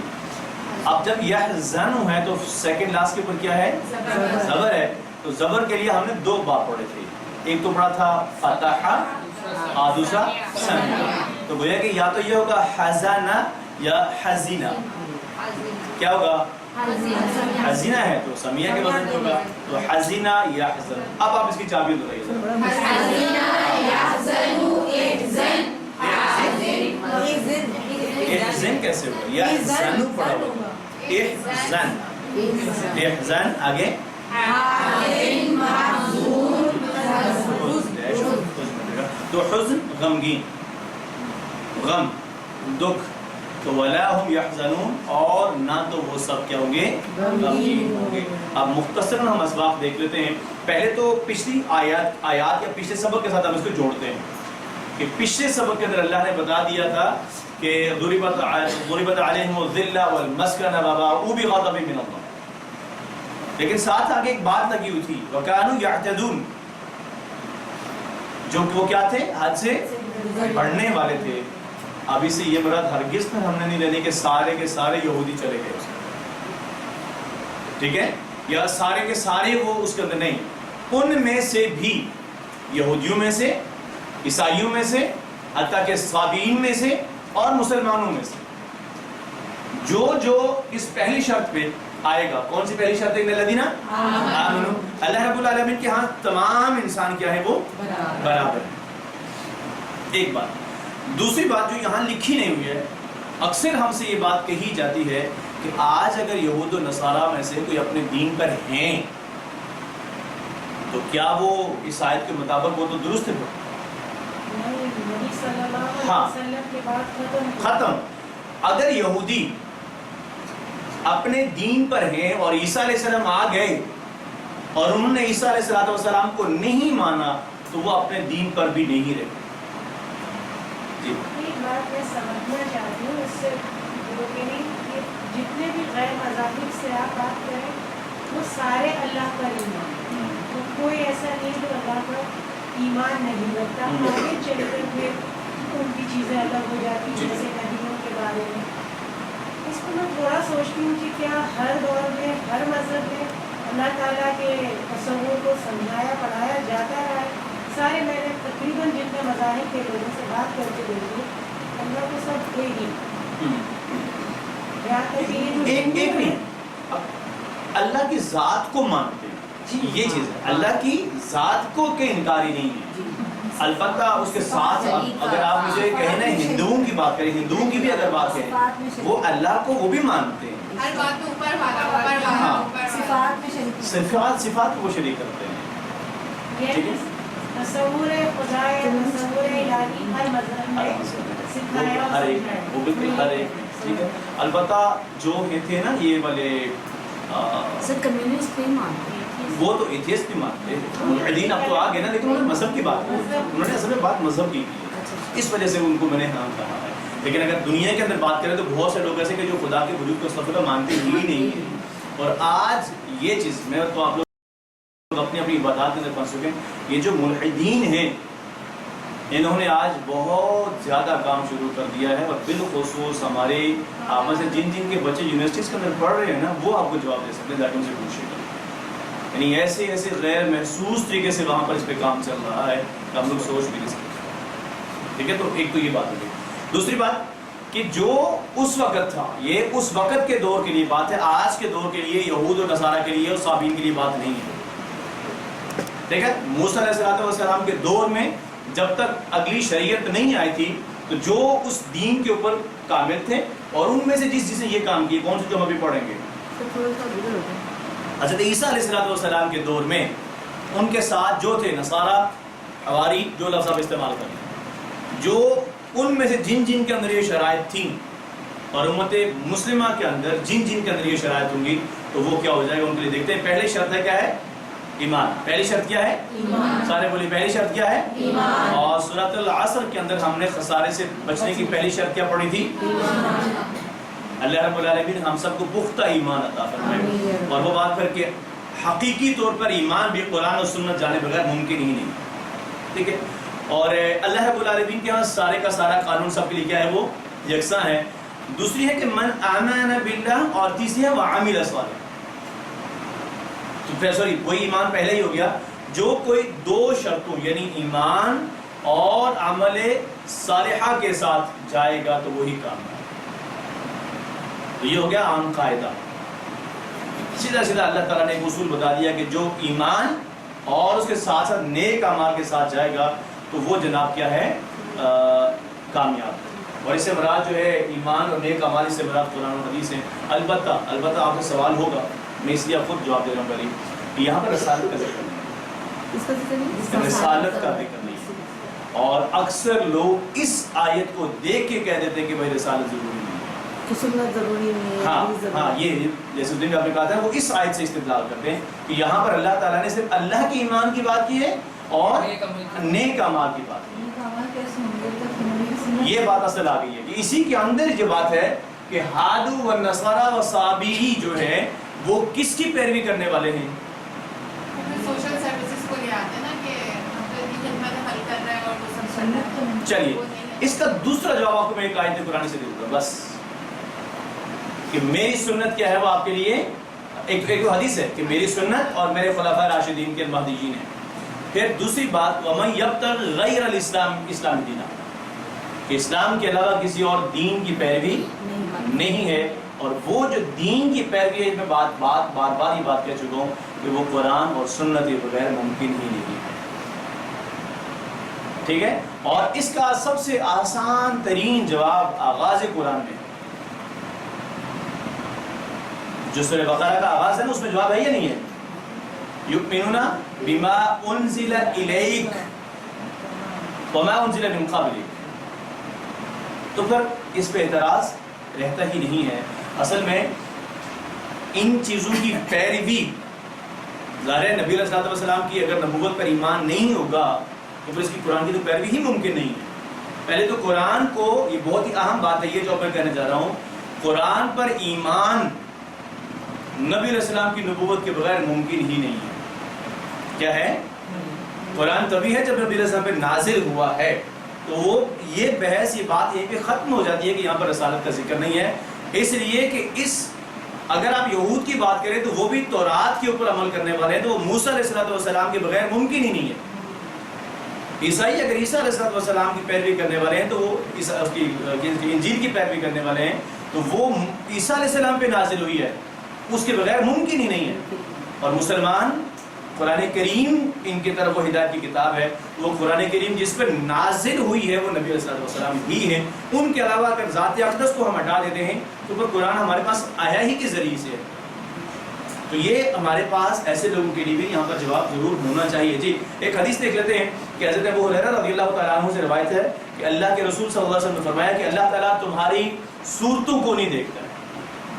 اب جب یحزن ہے تو سیکنڈ لاسٹ کے اوپر کیا ہے؟ زبر ہے. تو زبر کے لیے ہم نے دو باب پڑھے تھے, ایک تو پڑھا تھا فتح اور دوسرا سمع. تو گویا کہ یا تو یہ ہوگا حزنا یا حزینہ. کیا ہوگا؟ حزینہ ہے تو سمیہ کے وزن ہوگا, تو حزینہ یا حزن. اب آپ اس کی چابی دلائیے. احزن کیسے ہوگا؟ یا احزن پڑھا ہوگا. احزن, احزن آگے تو حزن غمگین, غم دکھ. تو ولا هم يحزنون اور نہ تو وہ سب کیا ہوں گے غمگین ہوں گے. اب مختصراً ہم اسباق دیکھ لیتے ہیں. پہلے تو پچھلی آیات یا پچھلے سبق کے ساتھ ہم اس کو جوڑتے ہیں کہ پچھلے سبق کے اندر اللہ نے بتا دیا تھا کہ ضربت علیہم الذلہ والمسکنہ وباءوا بغضب من اللہ, لیکن ساتھ آگے ایک بات لگی ہوئی تھی وکانوا یعتدون, جو وہ کیا تھے؟ حد سے بڑھنے والے تھے. اب اس سے یہ مراد ہرگز پر ہم نے نہیں لینے کہ سارے کے سارے یہودی چلے گئے اس میں, ٹھیک ہے, یا سارے کے سارے وہ اس کے اندر نہیں. ان میں سے بھی, یہودیوں میں سے, عیسائیوں میں سے, حتیٰ کہ صابئین میں سے اور مسلمانوں میں سے جو اس پہلی شرط پہ آئے گا. کون سی پہلی شرط ہے؟ الذین آمنوا. اللہ رب العالمین کے ہاں تمام انسان کیا ہے؟ وہ برابر ہے. ایک بات. دوسری بات جو یہاں لکھی نہیں ہوئی ہے, اکثر ہم سے یہ بات کہی جاتی ہے کہ آج اگر یہود و نصارہ میں سے کوئی اپنے دین پر ہیں تو کیا وہ اس آیت کے مطابق وہ تو درست ہے؟ ہاں ختم. اگر یہودی اپنے دین پر ہیں اور عیسیٰ علیہ السلام آ گئے اور انہوں نے عیسیٰ علیہ السلام کو نہیں مانا تو وہ اپنے دین پر بھی نہیں رہے. جی ایک بات میں سمجھنا چاہتی ہوں اس سے جتنے بھی غیر مذاہب سے آپ بات کریں وہ سارے اللہ پر ایمان, تو کوئی ایسا نہیں جو اللہ پر ایمان نہیں رکھتا. آگے چلتے ہوئے ان کی چیزیں الگ ہو جاتی ہیں, جیسے نبیوں کے بارے میں. اس کو میں تھوڑا سوچتی ہوں کہ کیا ہر دور میں ہر مذہب میں اللہ تعالیٰ کے تصور کو سمجھایا پڑھایا جاتا ہے؟ سارے میں نے تقریباً جتنے مذاہب کے لوگوں سے بات کر کے دیکھی, اللہ کو سب ایک نہیں, اللہ کی ذات کو مانتے ہیں, یہ چیز ہے. اللہ کی ذات کو کہ انکاری نہیں ہے. البتہ اس کے ساتھ اگر آپ مجھے کہیں نا ہندوؤں کی بات کریں, ہندوؤں کی بھی اگر بات کریں وہ اللہ کو وہ بھی مانتے ہیں, ہر بات میں اوپر والا, صفات کو وہ شریک کرتے ہیں. ٹھیک ہے, تصور خدا تصور الہی ہر مذہب میں سکھایا ہر ایک, وہ بالکل ہر ایک. ٹھیک ہے, البتہ جو یہ تھے نا یہ والے سر کمیونسٹ نہیں مانتے, وہ تو ایتھیسٹ بھی مانتے ہیں. ملحدین اب تو آ گئے نا, لیکن انہوں نے مذہب کی بات کی, انہوں نے اصل میں بات مذہب کی ہے, اس وجہ سے ان کو میں نے ہاں کہا ہے. لیکن اگر دنیا کے اندر بات کریں تو بہت سے لوگ ایسے کہ جو خدا کے وجود کو استغفر مانتے ہی نہیں ہیں. اور آج یہ چیز میں تو آپ لوگ اپنی اپنی عبادات کے اندر پھنس چکے ہیں. یہ جو ملحدین ہیں انہوں نے آج بہت زیادہ کام شروع کر دیا ہے, اور بالخصوص ہمارے آپ میں سے جن کے بچے یونیورسٹیز کے اندر پڑھ رہے ہیں نا وہ آپ کو جواب دے سکتے ہیں, جا کے ان سے پوچھے گا. یعنی ایسے غیر محسوس طریقے سے وہاں پر اس پہ کام چل رہا ہے کہ ہم لوگ سوچ بھی نہیں سکتے. ٹھیک ہے، تو ایک تو یہ بات ہوگی. دوسری بات کہ جو اس وقت تھا، یہ اس وقت کے دور کے لیے بات ہے، آج کے دور کے لیے یہود و نصارہ کے لیے اور صابین کے لیے بات نہیں ہے. ٹھیک ہے، موسیٰ علیہ السلام کے دور میں جب تک اگلی شریعت نہیں آئی تھی تو جو اس دین کے اوپر کامل تھے اور ان میں سے جس نے یہ کام کیے، کون سے جو ہم ابھی پڑھیں گے. حضرت عیسیٰ علیہ السلام کے دور میں ان کے ساتھ جو تھے نصارہ، حواری، جو لفظ آپ استعمال کریں، جو ان میں سے جن جن کے اندر یہ شرائط تھیں اور امت مسلمہ کے اندر جن جن کے اندر یہ شرائط ہوں گی تو وہ کیا ہو جائے گا ان کے لیے. دیکھتے ہیں پہلی شرط ہے کیا ہے؟ ایمان. پہلی شرط کیا ہے؟ ایمان. سارے بولی پہلی شرط کیا ہے؟ ایمان. اور سورۃ العصر کے اندر ہم نے خسارے سے بچنے کی پہلی شرط کیا پڑھی تھی؟ ایمان. اللہ رب العالمین ہم سب کو پختہ ایمان عطا فرمائے. اور وہ بات کر کے حقیقی طور پر ایمان بھی قرآن اور سنت جانے بغیر ممکن ہی نہیں. ٹھیک ہے، اور اللہ رب العالمین کے ہاں سارے کا سارا قانون سب کے لیے کیا ہے؟ وہ یکساں ہے. دوسری ہے کہ من آمن باللہ، اور تیسری ہے وعمل صالحا. تو پھر سوری وہی ایمان پہلے ہی ہو گیا. جو کوئی دو شرطوں یعنی ایمان اور عمل صالحہ کے ساتھ جائے گا تو وہی کام ہے. تو یہ ہو گیا عام قاعدہ. سیدھا سیدھا اللہ تعالیٰ نے ایک اصول بتا دیا کہ جو ایمان اور اس کے ساتھ ساتھ نیک اعمال کے ساتھ جائے گا تو وہ جناب کیا ہے؟ کامیاب. اور اس سے مراد جو ہے ایمان اور نیک اعمال، اس سے مراد قرآن و حدیث ہے. البتہ آپ سے سوال ہوگا، میں اس لیے خود جواب دے رہا ہوں پہلے کہ یہاں پر رسالت کا ذکر نہیں ہے. رسالت کا ذکر نہیں ہے، اور اکثر لوگ اس آیت کو دیکھ کے کہہ دیتے ہیں کہ بھائی رسالت ضروری نہیں ہے، سنت ضروری نہیں ہے. ہاں یہ جیسے اس دن آپ نے کہا تھا وہ اس آیت سے استدلال کرتے ہیں کہ یہاں پر اللہ تعالیٰ نے صرف اللہ کی ایمان کی بات کی ہے اور نیک اعمال کی بات کی. یہ بات اصل آ گئی ہے کہ اسی کے اندر یہ بات ہے کہ ہادو و نصارہ و صابئی جو ہے وہ کس کی پیروی کرنے والے ہیں؟ سوشل سروسز کو لے آتے ہیں نا کہ ہم تو اتنی خدمت حل کر رہے ہیں اور وہ سب سنت. چلیے اس کا دوسرا جواب آپ کو میں ایک آیت قرآن سے دے دوں گا بس، کہ میری سنت کیا ہے وہ آپ کے لیے ایک حدیث ہے کہ میری سنت اور میرے خلفاء راشدین کے مہدیین ہیں. پھر دوسری بات وَمَن يَبْتَغِ غَيْرَ الْإِسْلَامِ اسلام دینا، کہ اسلام کے علاوہ کسی اور دین کی پیروی نہیں ہے. اور وہ جو دین کی پیروی ہے، میں بار بار یہ بات کہہ چکا ہوں کہ وہ قرآن اور سنت کے بغیر ممکن ہی نہیں ہے. ٹھیک ہے، اور اس کا سب سے آسان ترین جواب آغاز قرآن میں، جو سورہ بقرہ کا آغاز ہے نا، اس میں جواب ہے یا نہیں ہے؟ یؤمنون بما انزل الیک وما انزل من قبلک. تو پھر اس پہ اعتراض رہتا ہی نہیں ہے. اصل میں ان چیزوں کی پیروی، ظاہر نبی علیہ السلام کی اگر نبوت پر ایمان نہیں ہوگا تو پھر اس کی قرآن کی تو پیروی ہی ممکن نہیں ہے. پہلے تو قرآن کو، یہ بہت ہی اہم بات ہے یہ جو میں کہنے جا رہا ہوں، قرآن پر ایمان نبی علیہ السلام کی نبوت کے بغیر ممکن ہی نہیں ہے. کیا ہے؟ قرآن تبھی ہے جب نبی علیہ السلام پہ نازل ہوا ہے. تو وہ یہ بحث، یہ بات یہ کہ ختم ہو جاتی ہے کہ یہاں پر رسالت کا ذکر نہیں ہے. اس لیے کہ اگر آپ یہود کی بات کریں تو وہ بھی تورات کے اوپر عمل کرنے والے ہیں، تو وہ موسیٰ علیہ السلام کے بغیر ممکن ہی نہیں ہے. عیسائی اگر عیسیٰ علیہ السلام کی پیروی کرنے والے ہیں تو وہ انجیل کی پیروی کرنے والے ہیں، تو وہ عیسیٰ علیہ السلام پہ نازل ہوئی ہے، اس کے بغیر ممکن ہی نہیں ہے. اور مسلمان قرآن کریم ان کی طرف وہ ہدایت کی کتاب ہے. وہ قرآن کریم جس پر نازل ہوئی ہے وہ نبی علیہ السلام ہی ہیں. ان کے علاوہ اگر ذات اقدس کو ہم ہٹا دیتے ہیں تو پھر قرآن ہمارے پاس آیا ہی کے ذریعے سے ہے. تو یہ ہمارے پاس ایسے لوگوں کے لیے بھی یہاں پر جواب ضرور ہونا چاہیے. جی ایک حدیث دیکھ لیتے ہیں کہ حضرت ابو ہریرہ رضی اللہ تعالیٰ عنہ سے روایت ہے کہ اللہ کے رسول صلی اللہ علیہ وسلم نے فرمایا کہ اللہ تعالیٰ تمہاری صورتوں کو نہیں دیکھتا ہے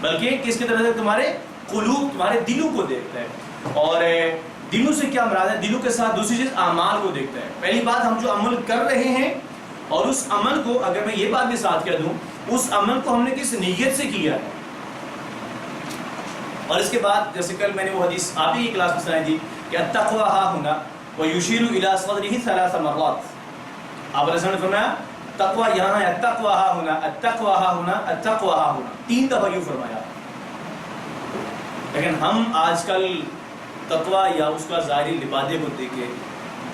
بلکہ کس کی طرح سے تمہارے قلوب، تمہارے دلوں کو دیکھتا ہے. اور دلوں سے کیا مراد ہے؟ دلوں کے ساتھ دوسری چیز اعمال کو دیکھتا ہے. پہلی بات ہم جو عمل کر رہے ہیں اور اس عمل کو، اگر میں یہ بات بھی ساتھ کہہ دوں، اس عمل کو ہم نے کس نیت سے کیا ہے. اور اس کے بعد جیسے کل میں نے وہ حدیث آپ ہی کی کلاس میں سنائی تھی کہ التقویٰ ہا ہنا ویشیر الی صدرہ ثلاث مرات. آپ علیہ السلام نے فرمایا تقویٰ یہاں ہے، التقویٰ ہا ہنا، التقویٰ ہا ہنا، التقویٰ ہا ہنا، 3 دفعہ یوں فرمایا. لیکن ہم آج کل تقویٰ یا اس کا ظاہری لبادے کو دیکھ کے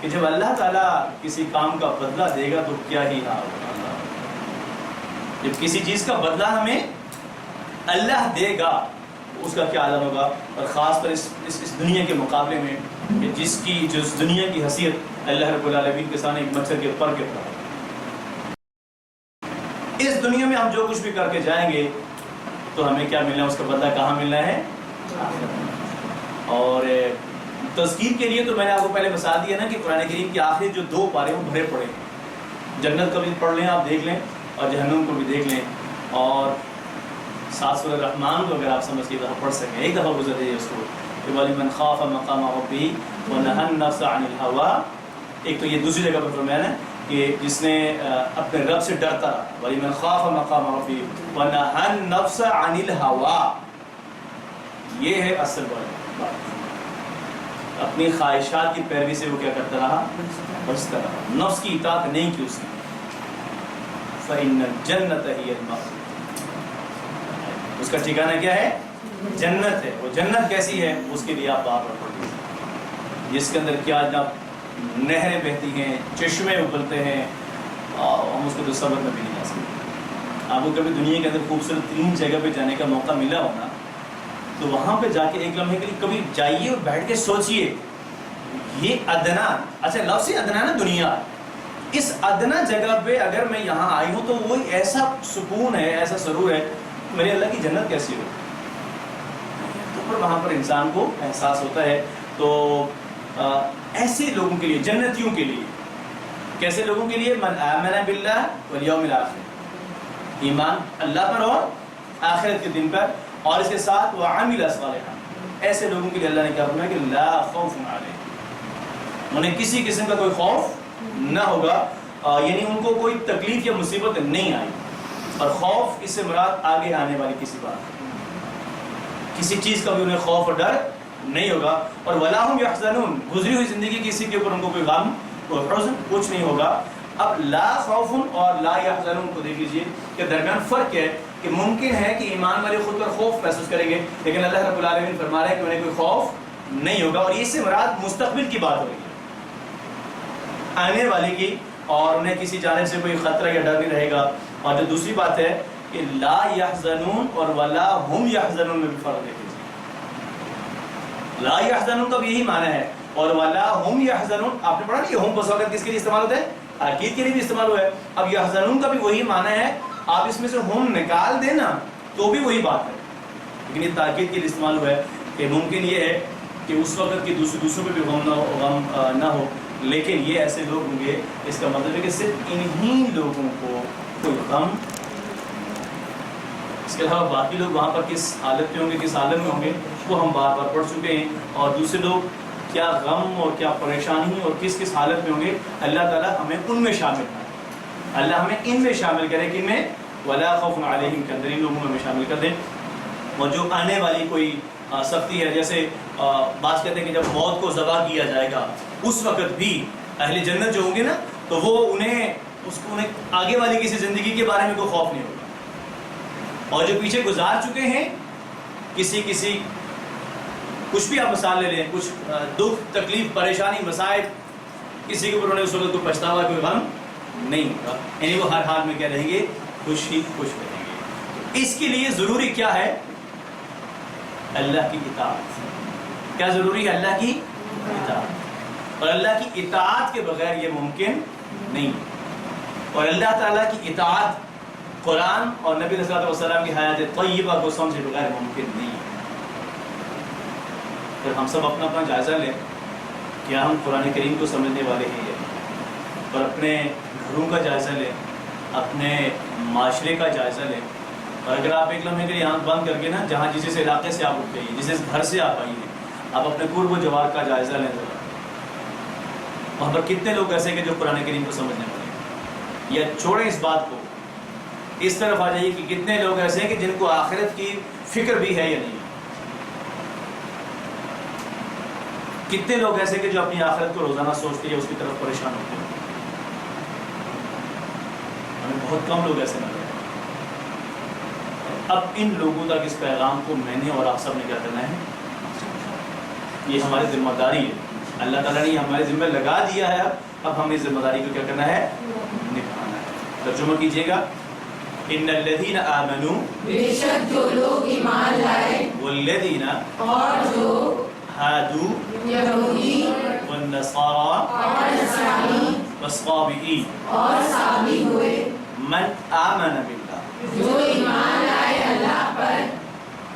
کہ جب اللہ تعالیٰ کسی کام کا بدلہ دے گا تو کیا ہی حال ہوگا. جب کسی چیز کا بدلہ ہمیں اللہ دے گا اس کا کیا عالم ہوگا. اور خاص طور اس دنیا کے مقابلے میں کہ جو اس دنیا کی حیثیت اللہ رب العالمین کے سامنے ایک مچھر کے پر کے برابر. اس دنیا میں ہم جو کچھ بھی کر کے جائیں گے تو ہمیں کیا ملنا ہے, اس کا بدلہ کہاں ملنا ہے. اور تذکیر کے لیے تو میں نے آپ کو پہلے مثال دیا نا کہ قرآن کریم کے آخری جو 2 پارے وہ بھرے پڑے ہیں. جنت کا بھی پڑھ لیں آپ, دیکھ لیں, اور جہنم کو بھی دیکھ لیں, اور ساتھ سورہ رحمان کو اگر آپ سمجھ کے پڑھ سکیں, ایک دفعہ گزر دیجیے اس کو کہ وَلِمَنْ خَافَ مَقَامَ رَبِّهِ وَنَهَى النَّفْسَ عَنِ الْهَوَىٰ. ایک تو یہ دوسری جگہ پر فرمایا نا کہ جس نے اپنے رب سے ڈرتا رہا, وَلِمَنْ خَافَ مَقَامَ رَبِّهِ وَنَهَى النَّفْسَ عَنِ الْهَوَىٰ. یہ ہے اصل بات. اپنی خواہشات کی پیروی سے وہ کیا کرتا رہا, بچتا رہا, نفس کی اطاعت نہیں کی اس نے. فَإِنَّ الْجَنَّةَ هِيَ الْمَأْوَىٰ. اس کا ٹھکانہ کیا ہے, جنت ہے. وہ جنت کیسی ہے اس کے لیے آپ بار بار پڑھ لیجیے, جس کے اندر کیا نہریں بہتی ہیں, چشمے ابلتے ہیں, اور ہم اس کو تصور میں بھی نہیں جا سکتے. آپ کو کبھی دنیا کے اندر خوبصورت 3 جگہ پہ جانے کا موقع ملا ہونا تو وہاں پہ جا کے ایک لمحے کے لیے کبھی جائیے اور بیٹھ کے سوچئے, یہ ادنا, اچھا لفظ ادنا نا دنیا, اس ادنا جگہ پہ اگر میں یہاں آئی ہوں تو وہ ایسا سکون ہے, ایسا سرور ہے, میرے اللہ کی جنت کیسی ہو. تو پھر وہاں پر انسان کو احساس ہوتا ہے. تو ایسے لوگوں کے لیے, جنتیوں کے لیے, کیسے لوگوں کے لیے, من آمن باللہ والیوم الآخر, ایمان اللہ پر اور آخرت کے دن پر, اور اس کے ساتھ وعمل صالحا, ایسے لوگوں کے لیے اللہ نے کیا فرمایا کہ لا خوف علیہم, انہیں کسی قسم کا کوئی خوف نہ ہوگا, یعنی ان کو کوئی تکلیف یا مصیبت نہیں آئی. اور خوف اس سے مراد آگے آنے والی کسی بات, کسی چیز کا بھی انہیں خوف اور ڈر نہیں ہوگا. اور ولا هم يحزنون, گزری ہوئی زندگی کسی کے اوپر ان کو کوئی غم کوئی حزن کچھ نہیں ہوگا. اب لا خوف اور لا يحزنون کو دیکھ لیجیے کہ درمیان فرق ہے کہ ممکن ہے کہ ایمان والے خود پر خوف محسوس کریں گے, لیکن اللہ رب العالمین فرما رہا ہے کہ انہیں کوئی خوف نہیں ہوگا. اور اس سے مراد مستقبل کی بات ہو رہی ہے, آنے والے کی, اور انہیں کسی جانب سے کوئی خطرہ یا ڈر نہیں رہے گا. اور جو دوسری بات ہے کہ لا يحزنون اور ولا هم يحزنون میں بھی فرق دیکھ لیجیے. لا يحزنون کا بھی یہی معنی ہے, اور ولا هم يحزنون آپ نے پڑھا نا, یہ ہم بس وقت کس کے لیے استعمال ہوتا ہے, تاکید کے لیے بھی استعمال ہوا ہے. اب يحزنون کا بھی وہی معنی ہے, آپ اس میں سے ہم نکال دینا تو بھی وہی بات ہے, لیکن یہ تاکید کے لیے استعمال ہوا ہے کہ ممکن یہ ہے کہ اس وقت کی دوسروں پہ بھی غم نہ ہو, لیکن یہ ایسے لوگ ہوں گے, اس کا مطلب ہے کہ صرف انہی لوگوں کو کوئی غم, اس کے علاوہ باقی لوگ وہاں پر کس حالت میں ہوں گے, کس حالت میں ہوں گے, وہ ہم بار بار پڑھ چکے ہیں. اور دوسرے لوگ کیا غم اور کیا پریشانی اور کس کس حالت میں ہوں گے, اللہ تعالیٰ ہمیں ان میں شامل کرے, اللہ ہمیں ان میں شامل کرے کہ میں ولا خوف علیہم کے اندر ان لوگوں میں شامل کر دیں. اور جو آنے والی کوئی سختی ہے, جیسے بات کہتے ہیں کہ جب موت کو ذبح کیا جائے گا اس وقت بھی اہل جنت جو ہوں گے نا, تو وہ انہیں آگے والی کسی زندگی کے بارے میں کوئی خوف نہیں ہوگا. اور جو پیچھے گزار چکے ہیں کسی کچھ بھی آپ مثال لے لیں, کچھ دکھ تکلیف پریشانی مسائل, کسی کے اوپر انہیں اس وقت کوئی پچھتاوا کوئی غم نہیں ہوگا, یعنی وہ ہر حال میں کیا رہیں گے, خوش رہیں گے. اس کے لیے ضروری کیا ہے, اللہ کی اطاعت. کیا ضروری ہے, اللہ کی اطاعت. اور اللہ کی اطاعت کے بغیر یہ ممکن نہیں. اور اللہ تعالیٰ کی اطاعت قرآن اور نبی صلی اللہ علیہ وسلم کی حیات طیبہ کو سمجھے بغیر ممکن نہیں ہے. پھر ہم سب اپنا جائزہ لیں, کیا ہم قرآن کریم کو سمجھنے والے ہیں, اور اپنے گھروں کا جائزہ لیں, اپنے معاشرے کا جائزہ لیں. اور اگر آپ ایک لمحے کے لیے آنکھ بند کر کے نا, جہاں جس علاقے سے آپ اٹھ گئی, جس گھر سے آپ آئی ہیں, آپ اپنے قرب و جوار کا جائزہ لیں. وہاں پر کتنے لوگ ایسے کہ جو قرآن کریم کو سمجھنے والے ہیں, یا چھوڑیں اس بات کو, اس طرف آ جائیے کہ کتنے لوگ ایسے ہیں کہ جن کو آخرت کی فکر بھی ہے یا نہیں. کتنے لوگ ایسے کہ جو اپنی آخرت کو روزانہ سوچتے ہیں, اس کی طرف پریشان ہوتے ہیں. ہمیں بہت کم لوگ ایسے نظر آتے ہیں. اب ان لوگوں تک اس پیغام کو میں نے اور آپ سب نے کیا کرنا ہے, یہ ہماری ذمہ داری ہے اللہ تعالیٰ نے ہمارے ذمہ لگا دیا ہے, اب ہمیں ذمہ داری کو کیا کرنا ہے, نبھانا ہے. ترجمہ کیجئے گا, ان الذین آمنوا, بے شک جو لوگ ایمان لائے, والذین, اور جو ہادوا, یہودی والنصارى, اور نصرانی, والصابئین, اور صابی ہوئے, من آمن باللہ, جو ایمان لائے اللہ پر,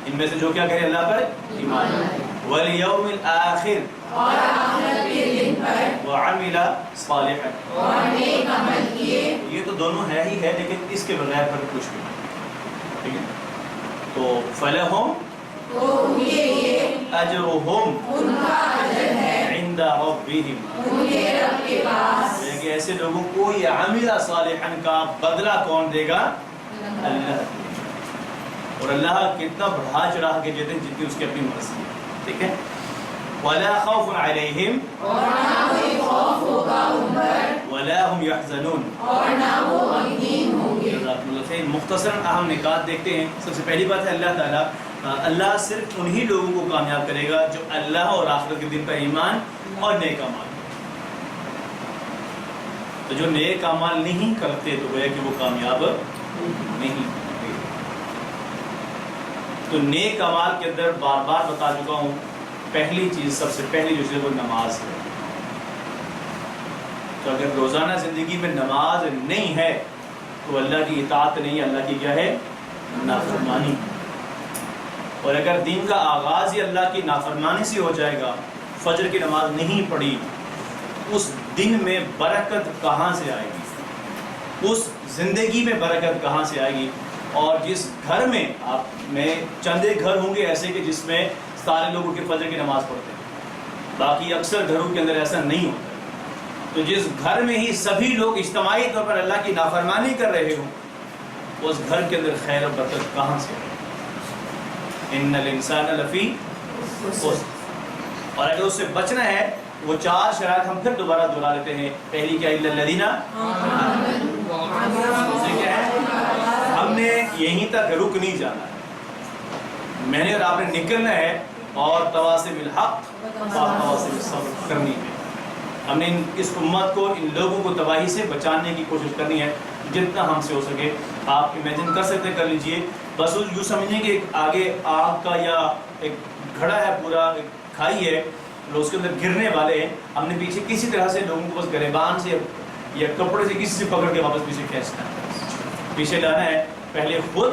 ان میں سے جو کیا کرے اللہ پر ایمان لائے, والیوم الآخر, اور آخرت کے دن پر, وعمل صالحا, اور نیک عمل کیے. یہ تو دونوں ہے ہی ہے, لیکن اس کے بغیر پر کچھ بھی نہیں. ٹھیک ہے, تو فلہم, تو ان کے لیے اجرہم ان کا اجر ہے عند ربہم, ان کے رب کے پاس. کہ ایسے لوگوں کو یہ عمل صالحا کا بدلہ کون دے گا, اللہ. اور اللہ کتنا بڑھا چڑھا کے دیتے ہیں جتنی اس کی اپنی مرضی ہے. ٹھیک ہے, ولا خوف علیہم, اور نہ کوئی خوف ہوگا ان پر, ولا هم يحزنون. اور نہ وہ غمگین ہوں گے. مختصراً اہم نکات دیکھتے ہیں. سب سے پہلی بات ہے اللہ تعالیٰ, اللہ صرف انہی لوگوں کو کامیاب کرے گا جو اللہ اور آخرت کے دن پر ایمان اور نیک اعمال. تو جو نیک اعمال نہیں کرتے تو گویا کہ وہ کامیاب نہیں ہوتے. تو نیک اعمال کے اندر بار بار بتا چکا ہوں, پہلی چیز, سب سے پہلی جو چیز وہ نماز ہے. تو اگر روزانہ زندگی میں نماز نہیں ہے تو اللہ کی اطاعت نہیں, اللہ کی کیا ہے, نافرمانی. اور اگر دین کا آغاز ہی اللہ کی نافرمانی سے ہو جائے گا, فجر کی نماز نہیں پڑھی, اس دن میں برکت کہاں سے آئے گی, اس زندگی میں برکت کہاں سے آئے گی. اور جس گھر میں آپ میں چند ایک گھر ہوں گے ایسے کہ جس میں سارے لوگ کے فجر کی نماز پڑھتے ہیں, باقی اکثر گھروں کے اندر ایسا نہیں ہوتا. تو جس گھر میں ہی سبھی لوگ اجتماعی طور پر اللہ کی نافرمانی کر رہے ہوں, اس گھر کے اندر خیر و برکت کہاں سے آئے؟ ان الانسان لفی خسر. اور اگر اس سے بچنا ہے, وہ 4 شرائط ہم پھر دوبارہ دہرا لیتے ہیں. پہلی کیا, الا الذین دوسری کیا ہے, ہم نے یہیں تک رک نہیں جانا ہے, میں نے اور آپ نے نکلنا ہے, اور تواصی بالحق اور تواصی بالصبر کرنی ہے. ہم نے اس امت کو, ان لوگوں کو تباہی سے بچانے کی کوشش کرنی ہے جتنا ہم سے ہو سکے. آپ امیجن کر سکتے, کر لیجئے, بس یوں سمجھیں کہ ایک آگے آگ کا یا ایک گھڑا ہے, پورا ایک کھائی ہے, لوگ اس کے اندر گرنے والے ہیں. ہم نے پیچھے کسی طرح سے لوگوں کو بس گریبان سے یا کپڑے سے کسی سے پکڑ کے واپس پیچھے کھینچنا ہے, پیچھے لانا ہے. پہلے خود,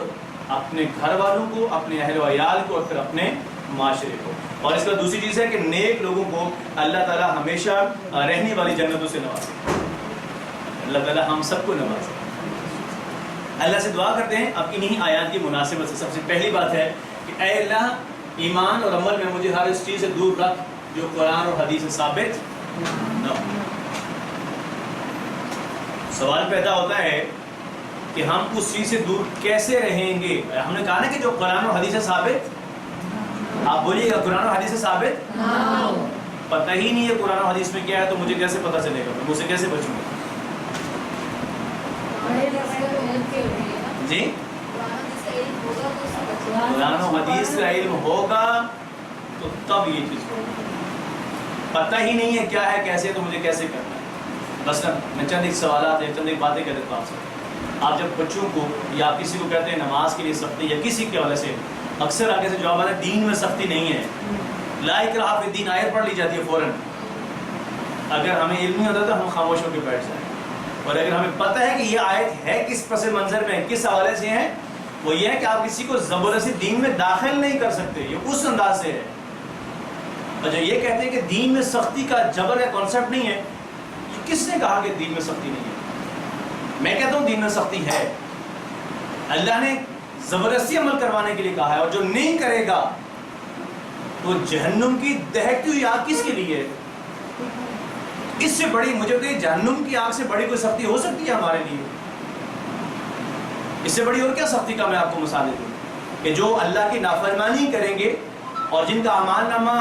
اپنے گھر والوں کو, اپنے اہل و عیال کو, اور پھر اپنے معاشرے کو. اور اس کا دوسری چیز ہے کہ نیک لوگوں کو اللہ تعالیٰ ہمیشہ رہنے والی جنتوں سے نوازے. اللہ تعالیٰ ہم سب کو نوازے. اللہ سے دعا کرتے ہیں اب انہی آیات کی مناسبت سے. سب سے پہلی بات ہے کہ اے اللہ, ایمان اور عمل میں مجھے ہر اس چیز سے دور رکھ جو قرآن اور حدیث سے ثابت نہ ہو. سوال پیدا ہوتا ہے کہ ہم اس چیز سے دور کیسے رہیں گے. ہم نے کہا نا کہ جو قرآن اور حدیث سے ثابت, آپ بولیے گا قرآن و حدیث سے ثابت, پتہ ہی نہیں ہے قرآن و حدیث میں کیا ہے, تو مجھے کیسے پتہ چلے گا, میں اسے کیسے بچوں گا؟ جی, قرآن و حدیث کا علم ہوگا تو تب یہ چیز ہوگی. پتہ ہی نہیں ہے کیا ہے, کیسے, تو مجھے کیسے کرنا ہے. بس میں چند ایک سوالات یا چند ایک باتیں کر دیتا ہوں آپ سے. آپ جب بچوں کو یا کسی کو کہتے ہیں نماز کے لیے سختی, یا کسی کے حوالے سے اکثر آگے سے جواب آتا ہے دین میں سختی نہیں ہے, لا اکراہ فی الدین آیت پڑھ لی جاتی ہے فوراً. اگر ہمیں علم نہیں ہوتا تو ہم خاموش ہو کے بیٹھ جائیں, اور اگر ہمیں پتہ ہے کہ یہ آیت ہے کس پس منظر میں, کس حوالے سے ہے, وہ یہ ہے کہ آپ کسی کو زبردستی دین میں داخل نہیں کر سکتے, یہ اس انداز سے ہے. اور جو یہ کہتے ہیں کہ دین میں سختی کا جبر یا کانسیپٹ نہیں ہے, یہ کس نے کہا کہ دین میں سختی نہیں ہے؟ میں کہتا ہوں دین میں سختی ہے. اللہ نے زبردستی عمل کروانے کے لیے کہا ہے, اور جو نہیں کرے گا تو جہنم کی دہکتی ہوئی آگ کس کے لیے ہے؟ اس سے بڑی, مجھے بتائیے, جہنم کی آگ سے بڑی کوئی سختی ہو سکتی ہے ہمارے لیے؟ اس سے بڑی اور کیا سختی کا میں آپ کو مثال دوں کہ جو اللہ کی نافرمانی کریں گے اور جن کا اعمال نامہ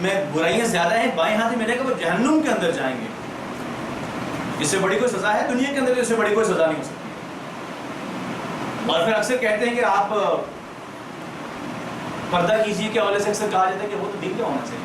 میں برائیاں زیادہ ہیں, بائیں ہاتھ ملے گا, وہ جہنم کے اندر جائیں گے. اس سے بڑی کوئی سزا ہے دنیا کے اندر؟ تو اس سے بڑی کوئی سزا نہیں ہو سکتی. اور پھر اکثر کہتے ہیں کہ آپ پردہ کیجیے کے حوالے سے اکثر کہا جاتا ہے کہ وہ تو دل کا ہونا چاہیے.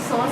100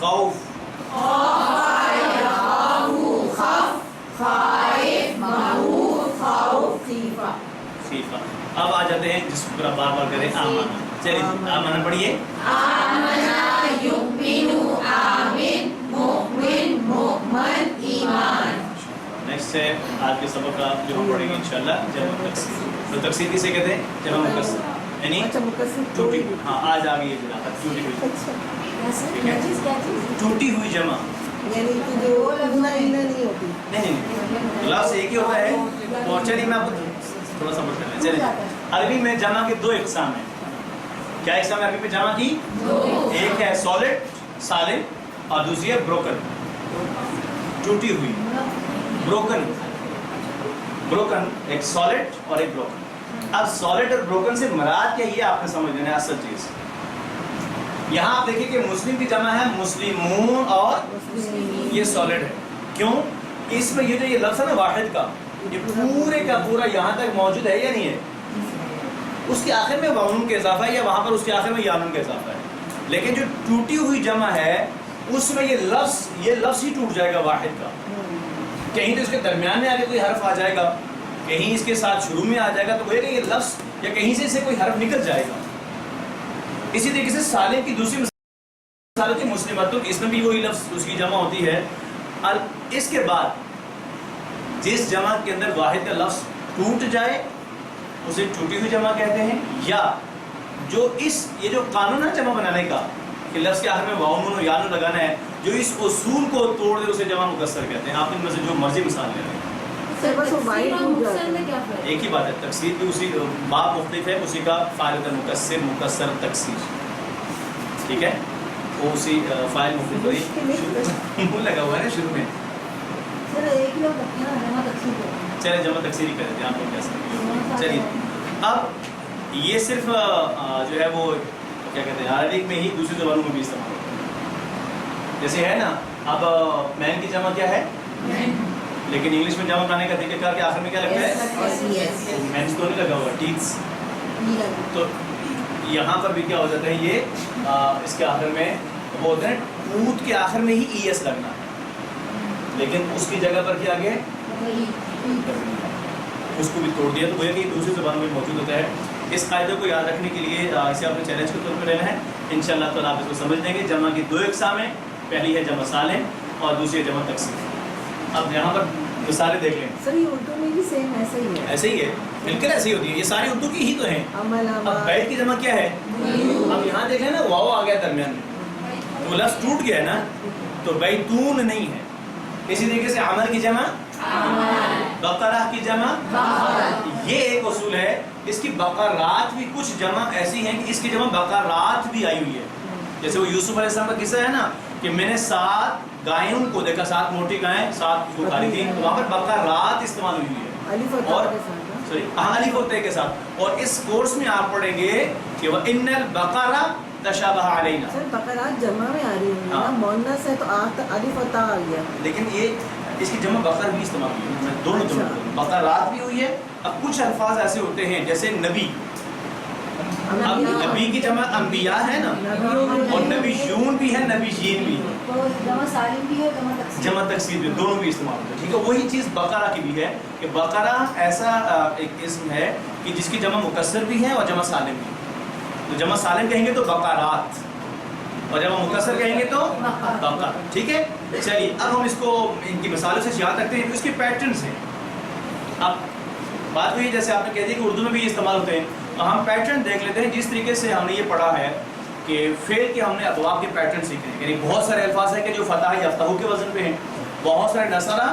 خوف خیفہ. اب آ جاتے ہیں جس پر آپ بار بار کریں آمنا. چلیے آمنا پڑھیے. نیکسٹ ہے آج کے سبق کا جو ہم پڑھیں گے انشاءاللہ جمع تکسیر. تو تکسیر کسے کہتے ہیں؟ جمع مکسر یعنی اچھا مقصد ٹوٹی. ہاں آج آ گئی ہے جناب ٹوٹی ہوئی. ٹھیک ہے ٹوٹی ہوئی جمع. یعنی کہ جو اتنا نہیں ہوتی. نہیں لفظ ایک ہی ہوتا ہے. تو چلیے میں آپ کو تھوڑا سا بتا دیں. چلیے عربی میں جمع کے دو اقسام ہیں. کیا اقسام ہے عربی میں جمع کی؟ ایک ہے سالڈ سالم اور دوسری ہے بروکن ٹوٹی ہوئی. بروکن ایک سالڈ اور ایک بروکن. اب سالڈ اور بروکن سے مراد کیا یہ آپ نے سمجھ لینا ہے اصل چیز. یہاں آپ دیکھیں کہ مسلم کی جمع ہے مسلمون اور یہ سالڈ ہے. کیوں؟ اس میں یہ جو یہ لفظ ہے نا واحد کا یہ پورے کا پورا یہاں تک موجود ہے یا نہیں ہے؟ اس کے آخر میں واؤن کا اضافہ ہے یا وہاں پر اس کے آخر میں یانون کا اضافہ ہے. لیکن جو ٹوٹی ہوئی جمع ہے اس میں یہ لفظ ہی ٹوٹ جائے گا واحد کا. کہیں تو اس کے درمیان میں آگے کوئی حرف آ جائے گا, کہیں اس کے ساتھ شروع میں آ جائے گا, تو وہ یہ لفظ یا کہیں سے کوئی حرف نکل جائے گا. اسی طریقے سے سالم کی دوسری مثال ہوتی ہے مسلمۃ, اس میں بھی وہی لفظ اس کی جمع ہوتی ہے. اور اس کے بعد جس جمع کے اندر واحد کا لفظ ٹوٹ جائے اسے ٹوٹی ہوئی جمع کہتے ہیں. یا جو یہ جو قانون ہے جمع بنانے کا کہ لفظ کے آخر میں واؤن و یانون لگانا ہے, جو اس اصول کو توڑ دے اسے جمع مکسر کہتے ہیں. آپ ان میں سے جو مرضی مثال لے لیں. ایک ہی بات ہے. تکسیر کی اسی باب مختلف ہے, اسی کا فاعل مکسر مکسر تکسیر. ٹھیک ہے, وہ اسی فاعل مختلف لگا ہوا ہے نا شروع میں. چلے جمع تکسیر ہی کرتے ہیں آپ لوگ کیسے. چلیے اب یہ صرف جو ہے وہ کیا کہتے ہیں عربک میں ہی دوسری زبانوں میں بھی استعمال ہوتا ہے. جیسے ہے نا اب مین کی جمع کیا ہے, لیکن انگلش میں جمع بنانے کا طریقہ کار کے آخر میں کیا لگتا ہے, مینس تو نہیں لگا ہوا, ٹیتھس. تو یہاں پر بھی کیا ہو جاتا ہے یہ اس کے آخر میں وہ ہوتا ہے ٹوت کے آخر میں ہی ای ایس لگنا ہے, لیکن اس کی جگہ پر کیا گیا اس کو بھی توڑ دیا. تو وہ یہ کہ دوسری زبانوں میں موجود ہوتا ہے. اس قاعدے کو یاد رکھنے کے لیے اسے آپ نے چیلنج کے طور پہ لینا ہے. انشاءاللہ تعالیٰ آپ اس کو سمجھ لیں گے. جمع کی دو اقسام ہیں, پہلی ہے جمع سالم اور دوسری ہے جمع تکسیر. اب یہاں پر مثالیں دیکھ لیں. سر یہ اردو میں بھی سیم ایسا ہی ہے. ایسے ہی ہے, بالکل ایسے ہی ہوتی ہے. یہ ساری اردو کی ہی تو ہیں. اب بیت کی جمع کیا ہے, اب یہاں دیکھ لیں نا واو آ گیا درمیان میں, وہ لفظ ٹوٹ گیا ہے نا, تو بیتون نہیں ہے. اسی طریقے سے عمل کی جمع بقرہ کی جمع. یہ ایک اصول ہے. اس کی بقرات بھی کچھ جمع ایسی ہیں کہ اس کی جمع بقرات بھی آئی ہوئی ہے. جیسے وہ یوسف علیہ السلام کا قصہ ہے نا کہ میں نے 7 گائیں ان کو دیکھا, 7 موٹی گائیں 7 کو کھاری تھیں, تو وہاں پر بقرات استعمال ہوئی ہے. اور الف اور تے کے ساتھ. اور اس کورس میں آپ پڑھیں گے کہ وَإِنَّ الْبَقَرَ تَشَابَهَ عَلَيْنَا. سر بقرات جمع میں آ رہی ہے, مؤنث ہے تو الف اور تا آ گیا. لیکن یہ اس کی جمع بقر بھی استعمال ہوئی ہے, دونوں جمع بقرات بھی ہوئی ہے. اب کچھ الفاظ ایسے ہوتے ہیں جیسے نبی, اب نبی کی جمع انبیاء ہے نا, اور نبیون بھی ہے نبیین بھی ہے, جمع تکسیر بھی, دونوں بھی استعمال ہوتے ہیں. ٹھیک ہے, وہی چیز بقرہ کی بھی ہے کہ بقرہ ایسا ایک اسم ہے کہ جس کی جمع مکسر بھی ہے اور جمع سالم بھی. تو جمع سالم کہیں گے تو بقرات, اور جب ہم مکسر کہیں گے تو بقر. ٹھیک ہے, چلیے اب ہم اس کو ان کی مثالوں سے یاد رکھتے ہیں. تو اس کے پیٹرنز ہیں. اب بات ہوئی جیسے آپ نے کہہ دیا کہ اردو میں بھی یہ استعمال ہوتے ہیں, تو ہم پیٹرن دیکھ لیتے ہیں. جس طریقے سے ہم نے یہ پڑھا ہے کہ فعل کے ہم نے ابواب کے پیٹرن سیکھے ہیں. یعنی بہت سارے الفاظ ہیں کہ جو فتح یفتح کے وزن پہ ہیں, بہت سارے نصرہ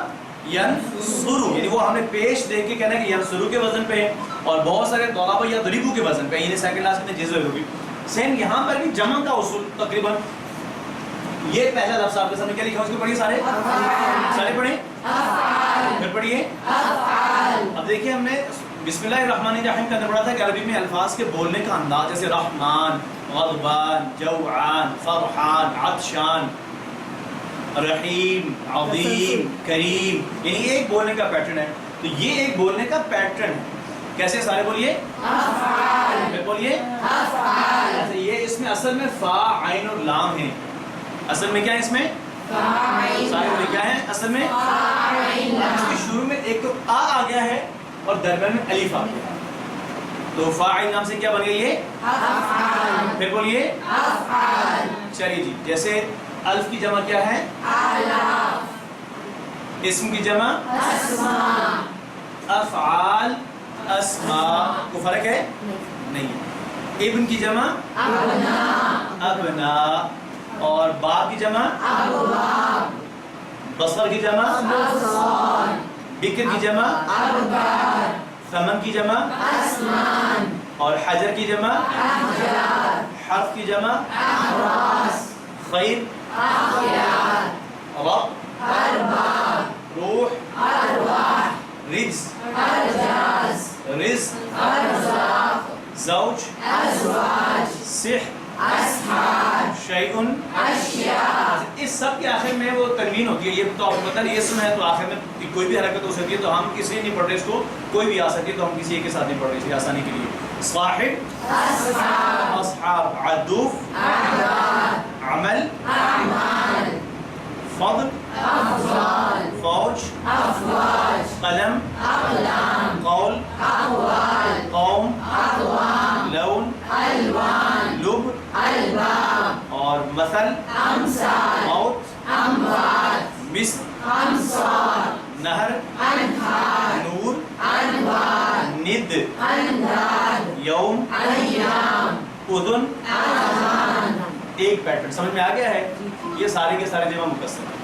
ینصرو یعنی وہ ہم نے پیش دیکھ کے کہنا ہے کہ ینصرو کے وزن پہ ہیں, اور بہت سارے ضرب یضرب کے وزن پہ, یعنی سیکنڈ لاسٹ میں جزء ہوگی. سیم یہاں پر بھی جمع کا اصول تقریباً یہ پہلا لفظ آپ کے سامنے کیا لکھا ہے, اس کو پڑھیے سارے پڑھیں, پھر پڑھیے. اب دیکھیے ہم نے بسم اللہ الرحمن الرحیم کا اندر پڑھا تھا کہ عربی میں الفاظ کے بولنے کا انداز جیسے رحمان, غضبان, جوعان, فرحان, عطشان, رحیم, عظیم, کریم, یعنی ایک بولنے کا پیٹرن ہے. تو یہ ایک بولنے کا پیٹرن ہے کیسے سارے بولیے؟ پھر بولیے اچھا یہ اس میں اصل میں فا عین اور لام ہے. اصل میں کیا ہے اس میں؟ سارے بولیے کیا ہے اصل میں؟ اس کے شروع میں ایک تو آ گیا ہے اور درمیان میں الف آ گیا. تو فا عین لام سے کیا بن گئی یہ؟ پھر بولیے چلیے جی. جیسے الف کی جمع کیا ہے؟ اسم کی جمع افعال اسماء. کو فرق ہے؟ نہیں. ابن کی جمع ابنا اور باب کی جمع بصر کی جمع بکر کی جمع ثمن کی جمع اور حجر کی جمع حرف کی جمع خیر رب روح رجز رزق زوج سحر شیء. اس سب کے آخر میں وہ تنوین ہوتی ہے. یہ تو آپ کو پتہ نہیں یہ سنا ہے تو آخر میں کوئی بھی حرکت ہو سکتی ہے تو ہم کسی نہیں پڑھ رہے اس کو کوئی بھی آ سکتی ہے تو ہم کسی ایک کے ساتھ نہیں پڑھ رہے اس کی آسانی کے لیے. صاحب اصحاب عدوف عمل فضل فوج قلم قول قوم لون لب اور مثل موت مثل نہر نور ند یوم اذن. ایک پیٹرن سمجھ میں آ گیا ہے. یہ سارے کے سارے جمع مکسر ہیں.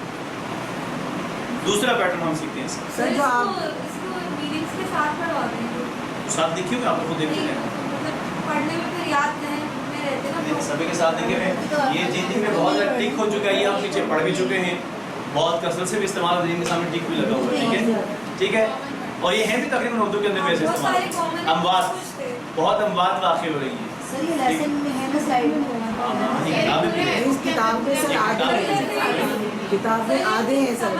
دوسرا پیٹرن ہم سیکھتے ہیں سر جو آپ اس کو میڈیمس کے ساتھ پڑھواتے ہیں ساتھ دیکھیے گا آپ کو دیکھتے ہیں مطلب پڑھنے میں پھر یاد میں رہتے نا سبھی کے ساتھ دیکھے ہوئے. یہ جن میں بہت زیادہ ٹک ہو چکا ہے. یہ ہم پیچھے پڑھ بھی چکے ہیں بہت کثرت سے بھی استعمال ہوتا ہے. جن کے سامنے ٹک بھی لگا ہوا ہے. ٹھیک ہے ٹھیک ہے. اور یہ ہیں بھی تقریباً اردو کے اندر بھی ایسے استعمال. اموات بہت اموات واقع ہو رہی ہیں. سر یہ لیسن میں ہے نا سلائڈ میں اس کتاب میں سر آدھے ہیں کتاب میں آدھے ہیں سر.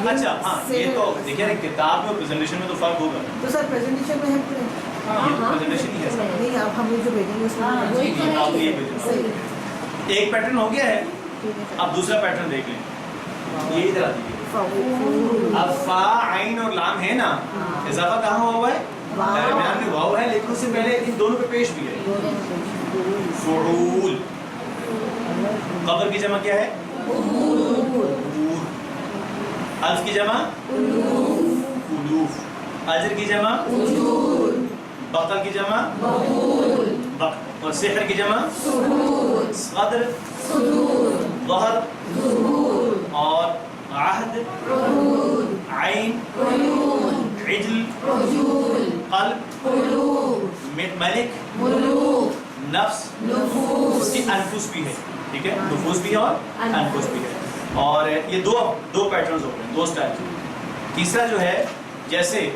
اچھا ہاں یہ تو دیکھیں نا کتاب میں اور پریزنٹیشن میں تو فرق ہوگا. تو سر پریزنٹیشن میں ہے یہ پریزنٹیشن ہی ہے سر. نہیں آپ ہمیں جو بھیجیں گے اس میں آپ یہ بھیجیں. ایک پیٹرن ہو گیا ہے. اب دوسرا پیٹرن دیکھ لیں. یہ ادھر آ دیجیے. اب فا عین اور لام ہے نا اضافہ کہاں ہوا ہے؟ درمیان میں واو ہے لیکن اس سے پہلے ان دونوں پہ پیش بھی ہے. فعول. قبر کی جمع کیا ہے؟ الف کی جمع الوف. اجر کی جمع بقر کی جمع اور سحر کی جمع صدر ظہر اور عہد عین عجل قلب ملک نفس. اس کی انفس بھی ہے. ٹھیک ہے نفوس بھی ہے اور انفس بھی ہے. اور یہ دو پیٹرنز ہو گئے دو سٹائل. تیسرا جو ہے جیسے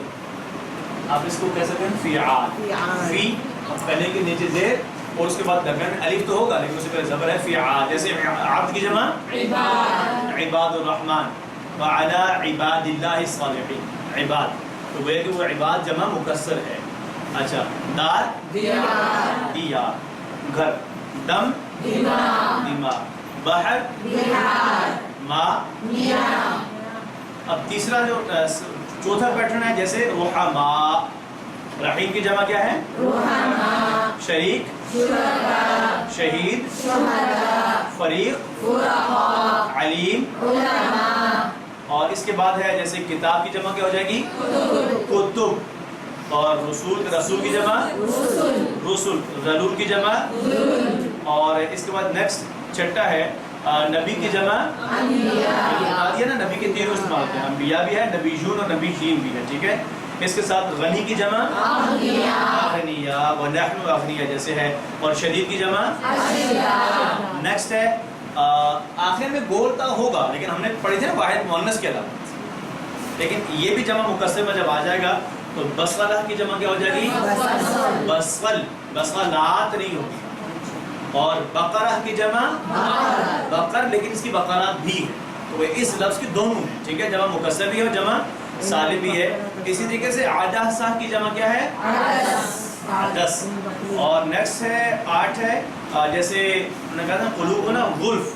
آپ اس کو کہہ سکتے ہیں فیعال. فی پہلے کے نیچے زیر اور اس کے بعد درمیان میں الف تو ہوگا لیکن اس سے پہلے زبر ہے. فیعال. جیسے عبد کی جمع عباد الرحمن وعلی عباد اللہ الصالحین. عباد تو وہ کہ وہ عباد جمع مکسر ہے. اچھا دار دیار گھر دم دماغ بحر ماں. اب تیسرا جو چوتھا پیٹرن ہے جیسے رحما. رحیم کی جمع کیا ہے؟ شریک شہید فریق علیم. اور اس کے بعد ہے جیسے کتاب کی جمع کیا ہو جائے گی؟ کتب. اور رسول کی جمع رسول. ضرور کی جمع. اور اس کے بعد نیکسٹ چھٹا ہے نبی کی جمع نا نبی کے تینوں استعمال ہوتے ہیں. انبیاء بھی ہے نبیون اور نبیین بھی ہے. ٹھیک ہے. اس کے ساتھ غنی کی جمع اغنیاء ونحن اغنیاء جیسے ہے. اور شدید کی جمع نیکسٹ ہے آخر میں گول کا ہوگا لیکن ہم نے پڑھی تھی نا واحد مؤنث کے علاوہ. لیکن یہ بھی جمع مکسر میں جب آ جائے گا تو بسغلہ کی جمع کیا ہو جائے گی؟ بسغلات نہیں ہوگی. اور بقرہ کی جمع بقر لیکن اس کی بقرات بھی ہے. تو اس لفظ کی دونوں ہیں. ٹھیک ہے جمع مکسر بھی ہے اور جمع سالم بھی ہے. اسی طریقے سے عدسہ کی جمع کیا ہے؟ عدس. اور نیکسٹ ہے 8 ہے جیسے میں نے کہا تھا قلوب نا غلف،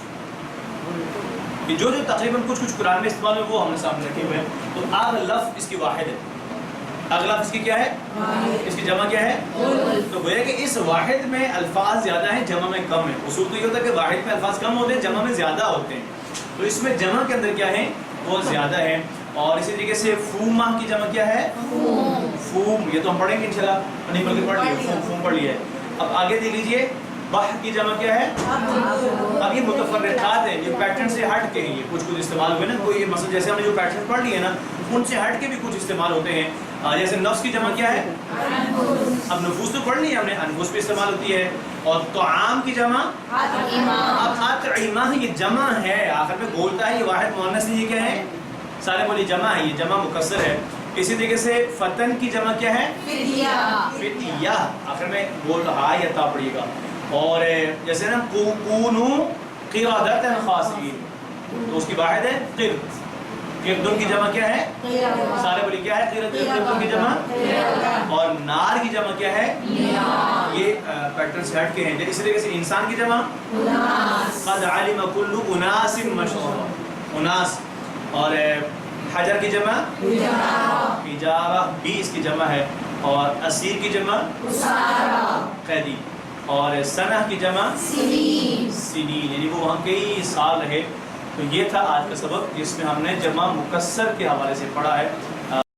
کہ جو تقریباً کچھ قرآن میں استعمال ہوئے وہ ہم نے سامنے رکھے ہوئے ہیں. تو اغلف اس کی واحد ہے. اغلف اس کی کیا ہے؟ اس کی جمع کیا ہے؟ تو گویا کہ اس واحد میں الفاظ زیادہ ہیں، جمع میں کم ہے. اصول تو یہ ہوتا ہے کہ واحد میں الفاظ کم ہوتے ہیں، جمع میں زیادہ ہوتے ہیں. تو اس میں جمع کے اندر کیا ہے؟ وہ زیادہ ہے. اور اسی طریقے سے فومہ کی جمع کیا ہے؟ فوم. یہ تو ہم پڑھیں گے انشاءاللہ، نہیں بلکہ پڑھ لیے، فوم پڑھ لیا ہے. اب آگے دیکھ لیجئے بح کی جمع کیا ہے؟ اب یہ متفرقات ہیں، یہ پیٹرن سے ہٹ کے ہیں، یہ کچھ استعمال ہوئے نا. کوئی مثلا جیسے ہم نے جو پیٹرن پڑھ لیے نا ان سے ہٹ کے بھی کچھ استعمال ہوتے ہیں. جیسے نفس کی جمع کیا ہے؟ اب نفوس تو پڑھ لی ہم نے، انفس بھی استعمال ہوتی ہے. اور طعام کی جمع اب اطعمہ، یہ جمع ہے آخر میں بولتا ہے، یہ واحد مؤنث ہے. یہ کیا ہے؟ سارے بولی جمع ہے، یہ جمع مکسر ہے. اسی طریقے سے فتن کی جمع کیا ہے؟ فتیہ. آخر میں بول رہا یا تا پڑیے گا. اور جیسے نا کونو قردۃ خاسئین، تو اس کی واحد ہے قرد. قردن کی جمع کیا ہے؟ سارے بولی کیا ہے؟ قردن کی جمع. اور نار کی جمع کیا ہے؟ یہ پیٹرن سے ہٹ کے ہیں. اسی طریقے سے انسان کی جمع قد علم کل اناس مشربهم، اناس. اور حجر کی جمع حجارہ، بھی اس کی جمع ہے. اور اسیر کی جمع قیدی. اور سنہ کی جمع سنین، یعنی وہ وہاں کئی سال رہے. تو یہ تھا آج کا سبق جس میں ہم نے جمع مکسر کے حوالے سے پڑھا ہے.